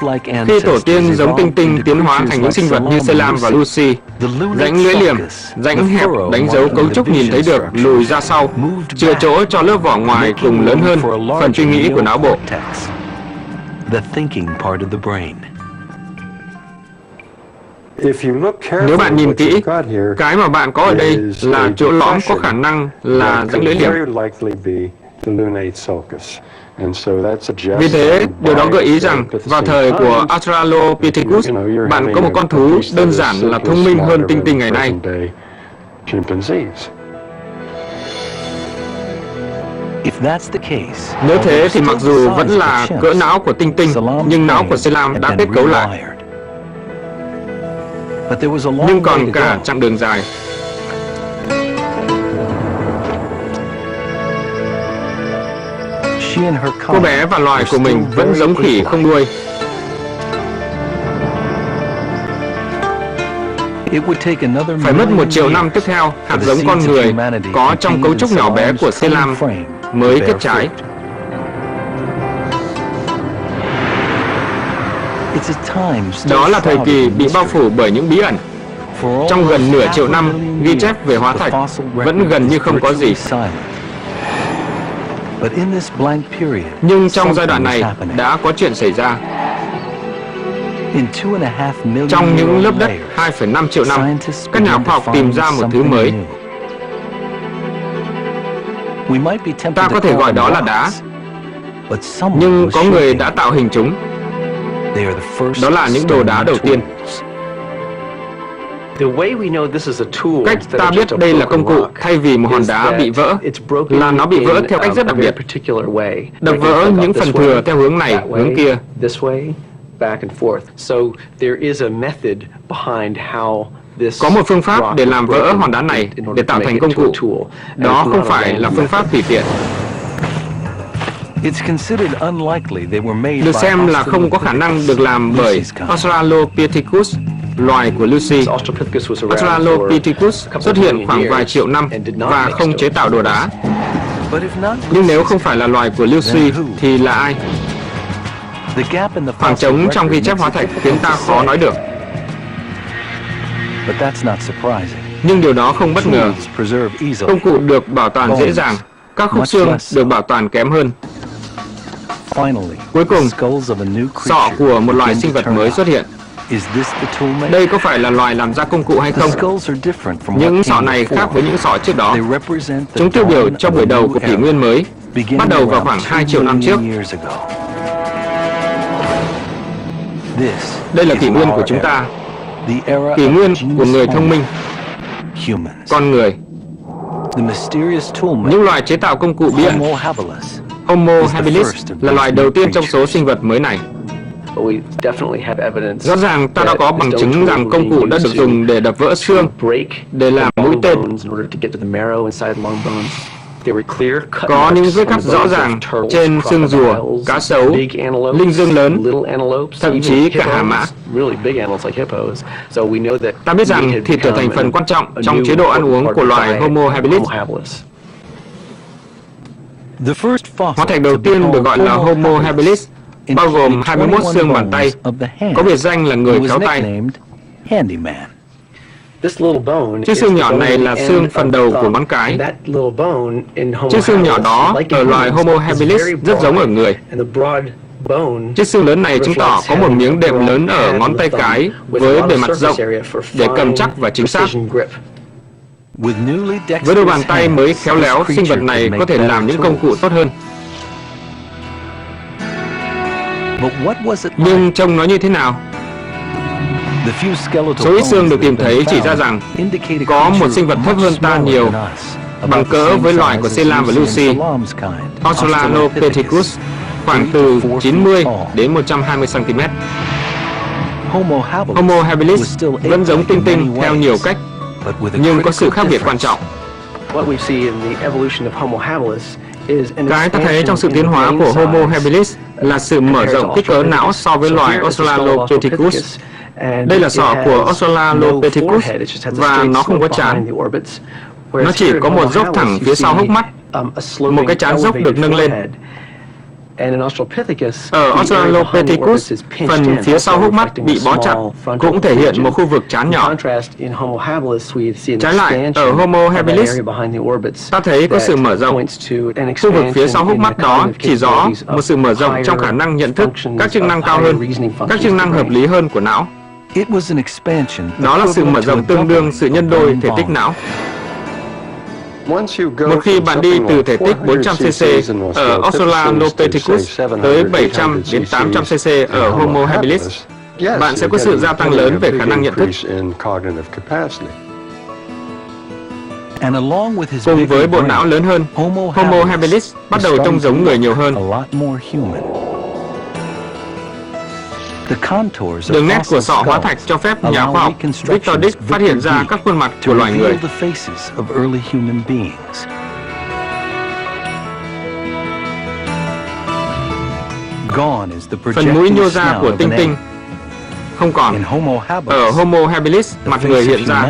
Speaker 1: khi tổ tiên giống tinh tinh tiến hóa thành những sinh vật như Selam và Lucy, rãnh lưỡi liềm, rãnh hẹp đánh dấu cấu trúc nhìn thấy được lùi ra sau, chừa chỗ cho lớp vỏ ngoài cùng lớn hơn phần suy nghĩ của não bộ. Nếu bạn nhìn kỹ, cái mà bạn có ở đây là chỗ lõm có khả năng là rãnh lưỡi liềm. Vì thế, điều đó gợi ý rằng vào thời của Australopithecus, bạn có một con thú đơn giản là thông minh hơn tinh tinh ngày nay. Nếu thế thì mặc dù vẫn là cỡ não của tinh tinh, nhưng não của Selam đã kết cấu lại. Nhưng còn cả chặng đường dài. Cô bé và loài của mình vẫn giống khỉ không đuôi. Phải mất 1 triệu năm tiếp theo, hạt giống con người có trong cấu trúc nhỏ bé của Selam mới kết trái. Đó là thời kỳ bị bao phủ bởi những bí ẩn. Trong gần nửa triệu năm, ghi chép về hóa thạch vẫn gần như không có gì. Nhưng trong giai đoạn này đã có chuyện xảy ra. Trong những lớp đất 2,5 triệu năm, các nhà khoa học tìm ra một thứ mới. Ta có thể gọi đó là đá, nhưng có người đã tạo hình chúng. Đó là những đồ đá đầu tiên. Cách ta biết đây là công cụ thay vì một hòn đá bị vỡ là nó bị vỡ theo cách rất đặc biệt. Đập vỡ những phần thừa theo hướng này, hướng kia. Có một phương pháp để làm vỡ hòn đá này để tạo thành công cụ. Đó không phải là phương pháp tùy tiện. Được xem là không có khả năng được làm bởi Australopithecus, loài của Lucy. Australopithecus xuất hiện khoảng vài triệu năm và không chế tạo đồ đá. Nhưng nếu không phải là loài của Lucy thì là ai? Khoảng trống trong ghi chép hóa thạch khiến ta khó nói được. Nhưng điều đó không bất ngờ. Công cụ được bảo toàn dễ dàng, các khúc xương được bảo toàn kém hơn. Cuối cùng, sọ của một loài sinh vật mới xuất hiện. Đây có phải là loài làm ra công cụ hay không? Những sọ này khác với những sọ trước đó. Chúng tiêu biểu cho buổi đầu của kỷ nguyên mới, bắt đầu vào khoảng 2 triệu năm trước. Đây là kỷ nguyên của chúng ta, kỷ nguyên của người thông minh, con người. Những loài chế tạo công cụ bí ẩn. Homo habilis là loài đầu tiên trong số sinh vật mới này. Rõ ràng ta đã có bằng chứng rằng công cụ đã được dùng để đập vỡ xương, để làm mũi tên. Có những vết cắt rõ ràng trên xương rùa, cá sấu, linh dương lớn, thậm chí cả hà mã. Ta biết rằng thịt trở thành phần quan trọng trong chế độ ăn uống của loài Homo habilis. Hóa thạch đầu tiên được gọi là Homo habilis, bao gồm 21 xương bàn tay, có biệt danh là người khéo tay. Chiếc xương nhỏ này là xương phần đầu của ngón cái. Chiếc xương nhỏ đó ở loài Homo habilis rất giống ở người. Chiếc xương lớn này chứng tỏ có một miếng đệm lớn ở ngón tay cái với bề mặt rộng để cầm chắc và chính xác. Với đôi bàn tay mới khéo léo, sinh vật này có thể làm những công cụ tốt hơn. Nhưng trông nó như thế nào? Số ít xương được tìm thấy chỉ ra rằng có một sinh vật thấp hơn ta nhiều, bằng cỡ với loài của Selam và Lucy, Australopithecus, khoảng từ 90 đến 120 cm. Homo habilis vẫn giống tinh tinh theo nhiều cách, nhưng có sự khác biệt quan trọng. Cái ta thấy trong sự tiến hóa của Homo habilis là sự mở rộng kích cỡ não so với loài Australopithecus. Đây là sọ của Australopithecus và nó không có trán. Nó chỉ có một dốc thẳng phía sau hốc mắt, một cái trán dốc được nâng lên. Ở Australopithecus, phần phía sau hốc mắt bị bó chặt cũng thể hiện một khu vực trán nhỏ. Trái lại, ở Homo habilis, ta thấy có sự mở rộng. Khu vực phía sau hốc mắt đó chỉ rõ một sự mở rộng trong khả năng nhận thức, các chức năng cao hơn, các chức năng hợp lý hơn của não. Đó là sự mở rộng tương đương sự nhân đôi thể tích não. Một khi bạn đi từ thể tích 400cc ở Australopithecus tới 700 đến 800cc ở Homo habilis, bạn sẽ có sự gia tăng lớn về khả năng nhận thức. Cùng với bộ não lớn hơn, Homo habilis bắt đầu trông giống người nhiều hơn. Đường nét của sọ hóa thạch cho phép nhà khoa học Victor Dick phát hiện ra các khuôn mặt của loài người. Phần mũi nhô ra của tinh tinh không còn. Ở Homo habilis, mặt người hiện ra.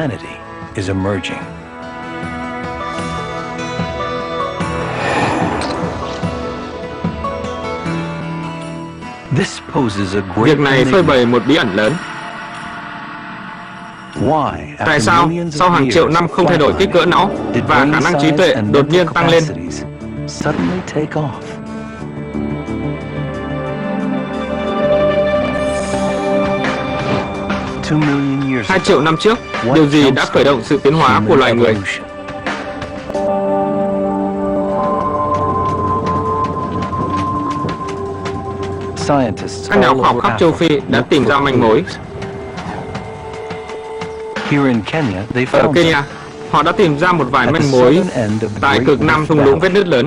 Speaker 1: Việc này phơi bày một bí ẩn lớn. Tại sao sau hàng triệu năm không thay đổi kích cỡ não và khả năng trí tuệ đột nhiên tăng lên? 2 triệu năm trước, điều gì đã khởi động sự tiến hóa của loài người? Các nhà khoa học khắp châu Phi đã tìm ra manh mối. Ở Kenya, họ đã tìm ra một vài manh mối tại cực nam thung lũng vết nứt lớn.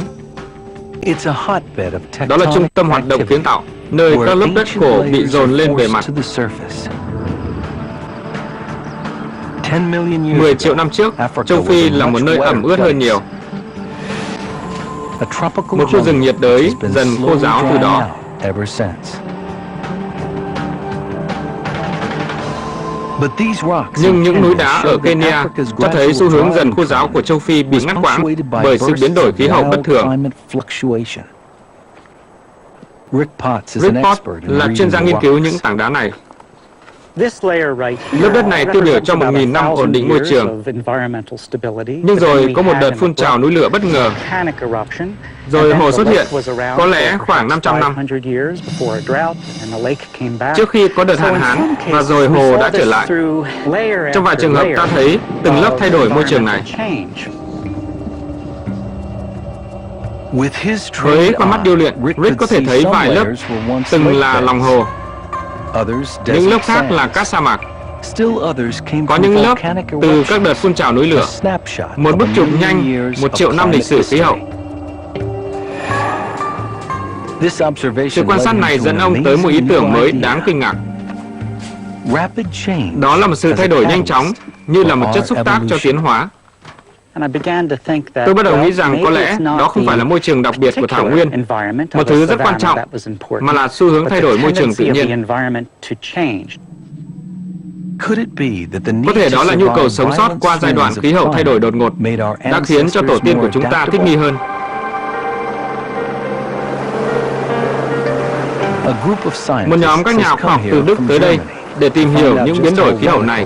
Speaker 1: Đó là trung tâm hoạt động kiến tạo, nơi các lớp đất cổ bị dồn lên bề mặt. 10 triệu năm trước, châu Phi là một nơi ẩm ướt hơn nhiều. Một khu rừng nhiệt đới dần khô ráo từ đó. Nhưng những núi đá ở Kenya cho thấy xu hướng dần khô ráo của châu Phi bị ngắt quãng bởi sự biến đổi khí hậu bất thường. Rick Potts là chuyên gia nghiên cứu những tảng đá này. Lớp đất này tiêu biểu cho 1.000 năm ổn định môi trường. Nhưng rồi có một đợt phun trào núi lửa bất ngờ. Rồi hồ xuất hiện, có lẽ khoảng 500 năm. Trước khi có đợt hạn hán, và rồi hồ đã trở lại. Trong vài trường hợp ta thấy từng lớp thay đổi môi trường này. Với con mắt điêu luyện, Rick có thể thấy vài lớp từng là lòng hồ. Những lớp khác là cát sa mạc. Có những lớp từ các đợt phun trào núi lửa. Một bức chụp nhanh 1 triệu năm lịch sử khí hậu. Sự quan sát này dẫn ông tới một ý tưởng mới đáng kinh ngạc. Đó là một sự thay đổi nhanh chóng, như là một chất xúc tác cho tiến hóa. Tôi bắt đầu nghĩ rằng có lẽ đó không phải là môi trường đặc biệt của thảo nguyên, một thứ rất quan trọng, mà là xu hướng thay đổi môi trường tự nhiên. Có thể đó là nhu cầu sống sót qua giai đoạn khí hậu thay đổi đột ngột đã khiến cho tổ tiên của chúng ta thích nghi hơn. Một nhóm các nhà khoa học từ Đức tới đây để tìm hiểu những biến đổi khí hậu này.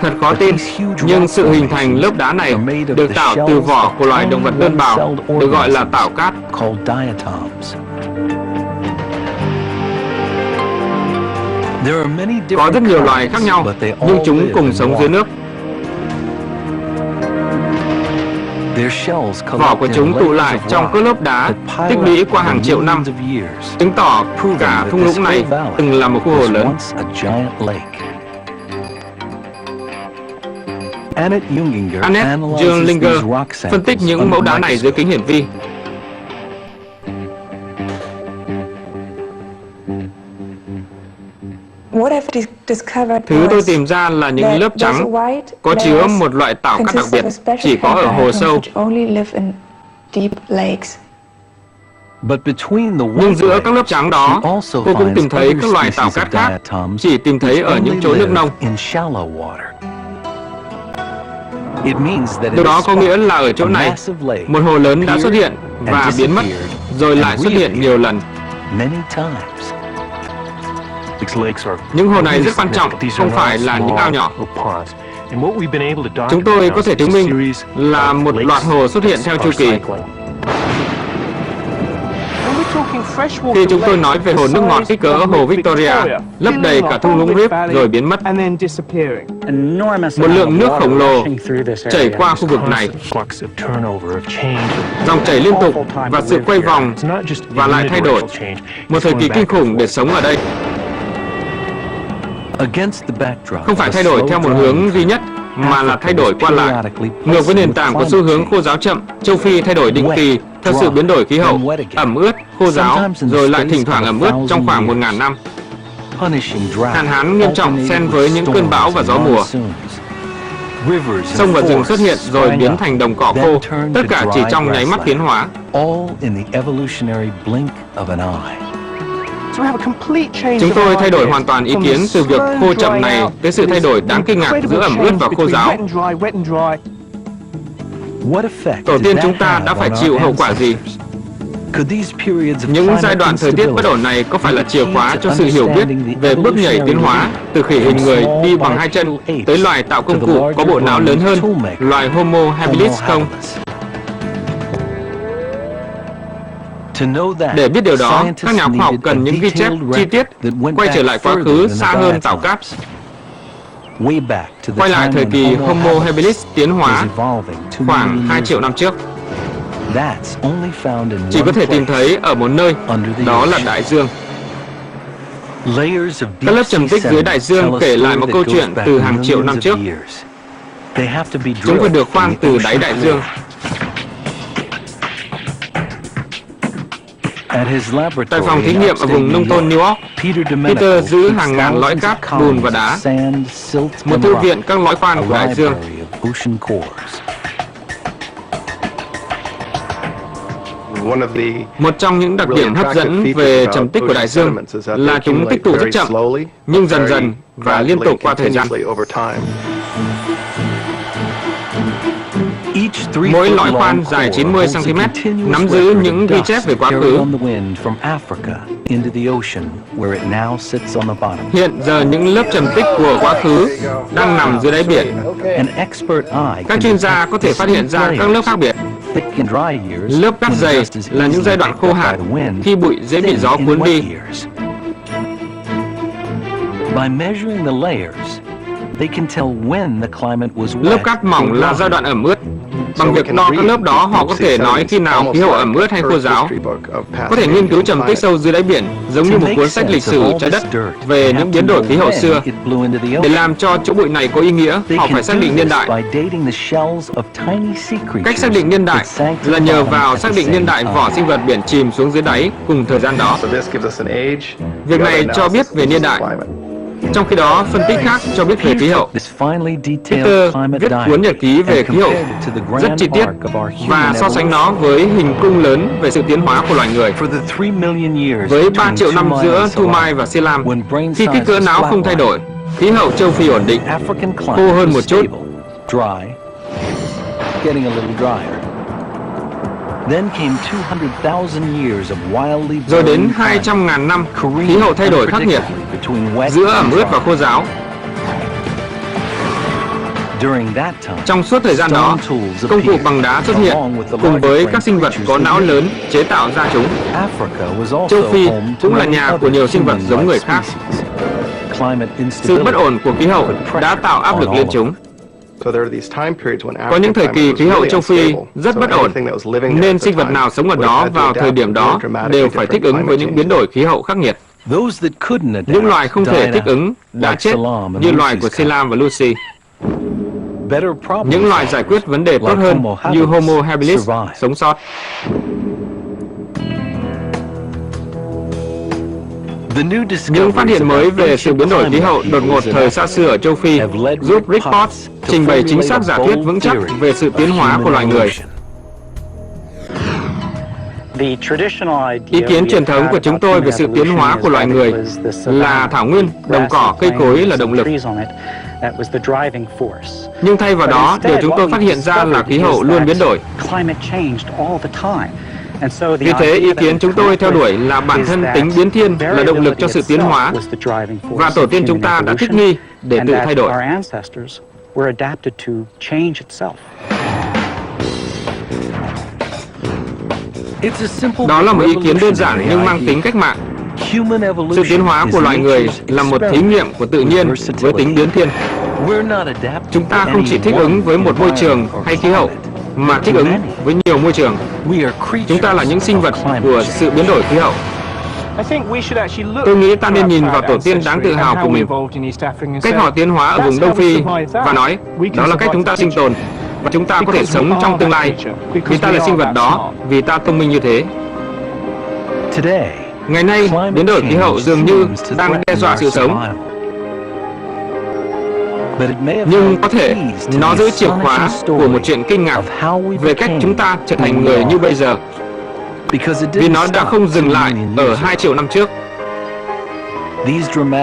Speaker 1: Thật khó tin, nhưng sự hình thành lớp đá này được tạo từ vỏ của loài động vật đơn bào, được gọi là tảo cát. Có rất nhiều loài khác nhau, nhưng chúng cùng sống dưới nước. Vỏ của chúng tụ lại trong các lớp đá tích lũy qua hàng triệu năm, chứng tỏ cả thung lũng này từng là một khu hồ lớn. Annette Junglinger phân tích những mẫu đá này dưới kính hiển vi. Thứ tôi tìm ra là những lớp trắng có chứa một loại tảo cát đặc biệt, chỉ có ở hồ sâu.
Speaker 6: deep lakes.
Speaker 2: But between the
Speaker 1: Nhưng
Speaker 2: white
Speaker 1: giữa các lớp trắng đó,
Speaker 2: she also
Speaker 1: cô cũng
Speaker 2: finds
Speaker 1: tìm thấy
Speaker 2: other
Speaker 1: các loài tảo
Speaker 2: species
Speaker 1: cát
Speaker 2: of
Speaker 1: khác,
Speaker 2: diatoms
Speaker 1: chỉ tìm thấy
Speaker 2: which
Speaker 1: ở những
Speaker 2: only
Speaker 1: chỗ nước
Speaker 2: live
Speaker 1: nông.
Speaker 2: in shallow water. It means that
Speaker 1: Điều
Speaker 2: in
Speaker 1: đó
Speaker 2: this
Speaker 1: có nghĩa là ở
Speaker 2: spot,
Speaker 1: chỗ
Speaker 2: a
Speaker 1: này,
Speaker 2: massive lake
Speaker 1: một hồ lớn đã xuất hiện và
Speaker 2: and
Speaker 1: biến mất,
Speaker 2: disappeared
Speaker 1: rồi lại
Speaker 2: and
Speaker 1: xuất hiện nhiều lần.
Speaker 2: many times.
Speaker 1: Những hồ này rất quan trọng, không phải là những ao nhỏ. Chúng tôi có thể chứng minh là một loạt hồ xuất hiện theo chu kỳ. Khi chúng tôi nói về hồ nước ngọt kích cỡ hồ Victoria, lấp đầy cả thung lũng Rift rồi biến mất. Một lượng nước khổng lồ chảy qua khu vực này, dòng chảy liên tục và sự quay vòng và lại thay đổi. Một thời kỳ kinh khủng để sống ở đây. Không phải thay đổi theo một hướng duy nhất, mà là thay đổi qua lại. Ngược với nền tảng của xu hướng khô ráo chậm, châu Phi thay đổi định kỳ theo sự biến đổi khí hậu, ẩm ướt, khô ráo, rồi lại thỉnh thoảng ẩm ướt trong khoảng 1000 năm. Hạn hán nghiêm trọng xen với những cơn bão và gió mùa. Sông và rừng xuất hiện rồi biến thành đồng cỏ khô, tất cả chỉ trong nháy mắt tiến hóa. Chúng tôi thay đổi hoàn toàn ý kiến từ việc khô chậm này tới sự thay đổi đáng kinh ngạc giữa ẩm ướt và khô ráo. Tổ tiên chúng ta đã phải chịu hậu quả gì? Những giai đoạn thời tiết bất ổn này có phải là chìa khóa cho sự hiểu biết về bước nhảy tiến hóa từ khỉ hình người đi bằng hai chân tới loài tạo công cụ có bộ não lớn hơn, loài Homo habilis không? Để biết điều đó, các nhà khoa học cần những ghi chép chi tiết quay trở lại quá khứ xa hơn tảo cát. Quay lại thời kỳ Homo habilis tiến hóa khoảng 2 triệu năm trước. Chỉ có thể tìm thấy ở một nơi, đó là đại dương. Các lớp trầm tích dưới đại dương kể lại một câu chuyện từ hàng triệu năm trước. Chúng phải được khoan từ đáy đại dương. Tại phòng thí nghiệm ở vùng nông thôn New York, Peter giữ hàng ngàn lõi cát, bùn và đá, một thư viện các lõi khoan của đại dương. Một trong những đặc điểm hấp dẫn về trầm tích của đại dương là chúng tích tụ rất chậm, nhưng dần dần và liên tục qua thời gian. Mỗi lõi khoan dài 90 cm nắm giữ những ghi chép về quá khứ. Hiện giờ những lớp trầm tích của quá khứ đang nằm dưới đáy biển. Các chuyên gia có thể phát hiện ra các lớp khác biệt. Lớp cát dày là những giai đoạn khô hạn khi bụi dễ bị gió cuốn đi. Lớp cát mỏng là giai đoạn ẩm ướt. Bằng việc đo các lớp đó, họ có thể nói khi nào khí hậu ẩm ướt hay khô ráo. Có thể nghiên cứu trầm tích sâu dưới đáy biển, giống như một cuốn sách lịch sử trái đất về những biến đổi khí hậu xưa. Để làm cho chỗ bụi này có ý nghĩa, họ phải xác định niên đại. Cách xác định niên đại là nhờ vào xác định niên đại vỏ sinh vật biển chìm xuống dưới đáy cùng thời gian đó. Việc này cho biết về niên đại. Trong khi đó, phân tích khác cho biết về khí hậu. Peter viết cuốn nhật ký về khí hậu rất chi tiết và so sánh nó với hình cung lớn về sự tiến hóa của loài người. Với 3 triệu năm giữa Thu Mai và Silam, khi kích cỡ não không thay đổi, khí hậu châu Phi ổn định, khô hơn một chút. Rồi đến 200.000 năm, khí hậu thay đổi khắc nghiệt, giữa ẩm ướt và khô ráo. Trong suốt thời gian đó, công cụ bằng đá xuất hiện cùng với các sinh vật có não lớn chế tạo ra chúng. Châu Phi cũng là nhà của nhiều sinh vật giống người khác. Sự bất ổn của khí hậu đã tạo áp lực lên chúng. Có những thời kỳ khí hậu châu Phi rất bất ổn, nên sinh vật nào sống ở đó vào thời điểm đó đều phải thích ứng với những biến đổi khí hậu khắc nghiệt. Những loài không thể thích ứng đã chết, như loài của Silam và Lucy. Những loài giải quyết vấn đề tốt hơn như Homo habilis sống sót. Những phát hiện mới về sự biến đổi khí hậu đột ngột thời xa xưa ở châu Phi giúp Rick Potts trình bày chính xác giả thuyết vững chắc về sự tiến hóa của loài người. Ý kiến truyền thống của chúng tôi về sự tiến hóa của loài người là thảo nguyên, đồng cỏ, cây cối là động lực. Nhưng thay vào đó, điều chúng tôi phát hiện ra là khí hậu luôn biến đổi. Vì thế, ý kiến chúng tôi theo đuổi là bản thân tính biến thiên là động lực cho sự tiến hóa, và tổ tiên chúng ta đã thích nghi để tự thay đổi. Đó là một ý kiến đơn giản nhưng mang tính cách mạng. Sự tiến hóa của loài người là một thí nghiệm của tự nhiên với tính biến thiên. Chúng ta không chỉ thích ứng với một môi trường hay khí hậu, mà thích ứng với nhiều môi trường. Chúng ta là những sinh vật của sự biến đổi khí hậu. Tôi nghĩ ta nên nhìn vào tổ tiên đáng tự hào của mình, cách họ tiến hóa ở vùng Đông Phi, và nói đó là cách chúng ta sinh tồn, và chúng ta có thể sống trong tương lai vì ta là sinh vật đó, vì ta thông minh như thế. Ngày nay, biến đổi khí hậu dường như đang đe dọa sự sống. Nhưng có thể nó giữ chìa khóa của một chuyện kinh ngạc về cách chúng ta trở thành người như bây giờ, vì nó đã không dừng lại ở 2 triệu năm trước.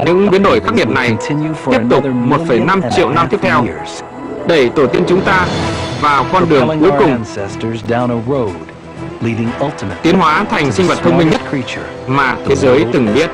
Speaker 1: Những biến đổi khắc nghiệt này tiếp tục 1,5 triệu năm tiếp theo, đẩy tổ tiên chúng ta vào con đường cuối cùng, tiến hóa thành sinh vật thông minh nhất mà thế giới từng biết.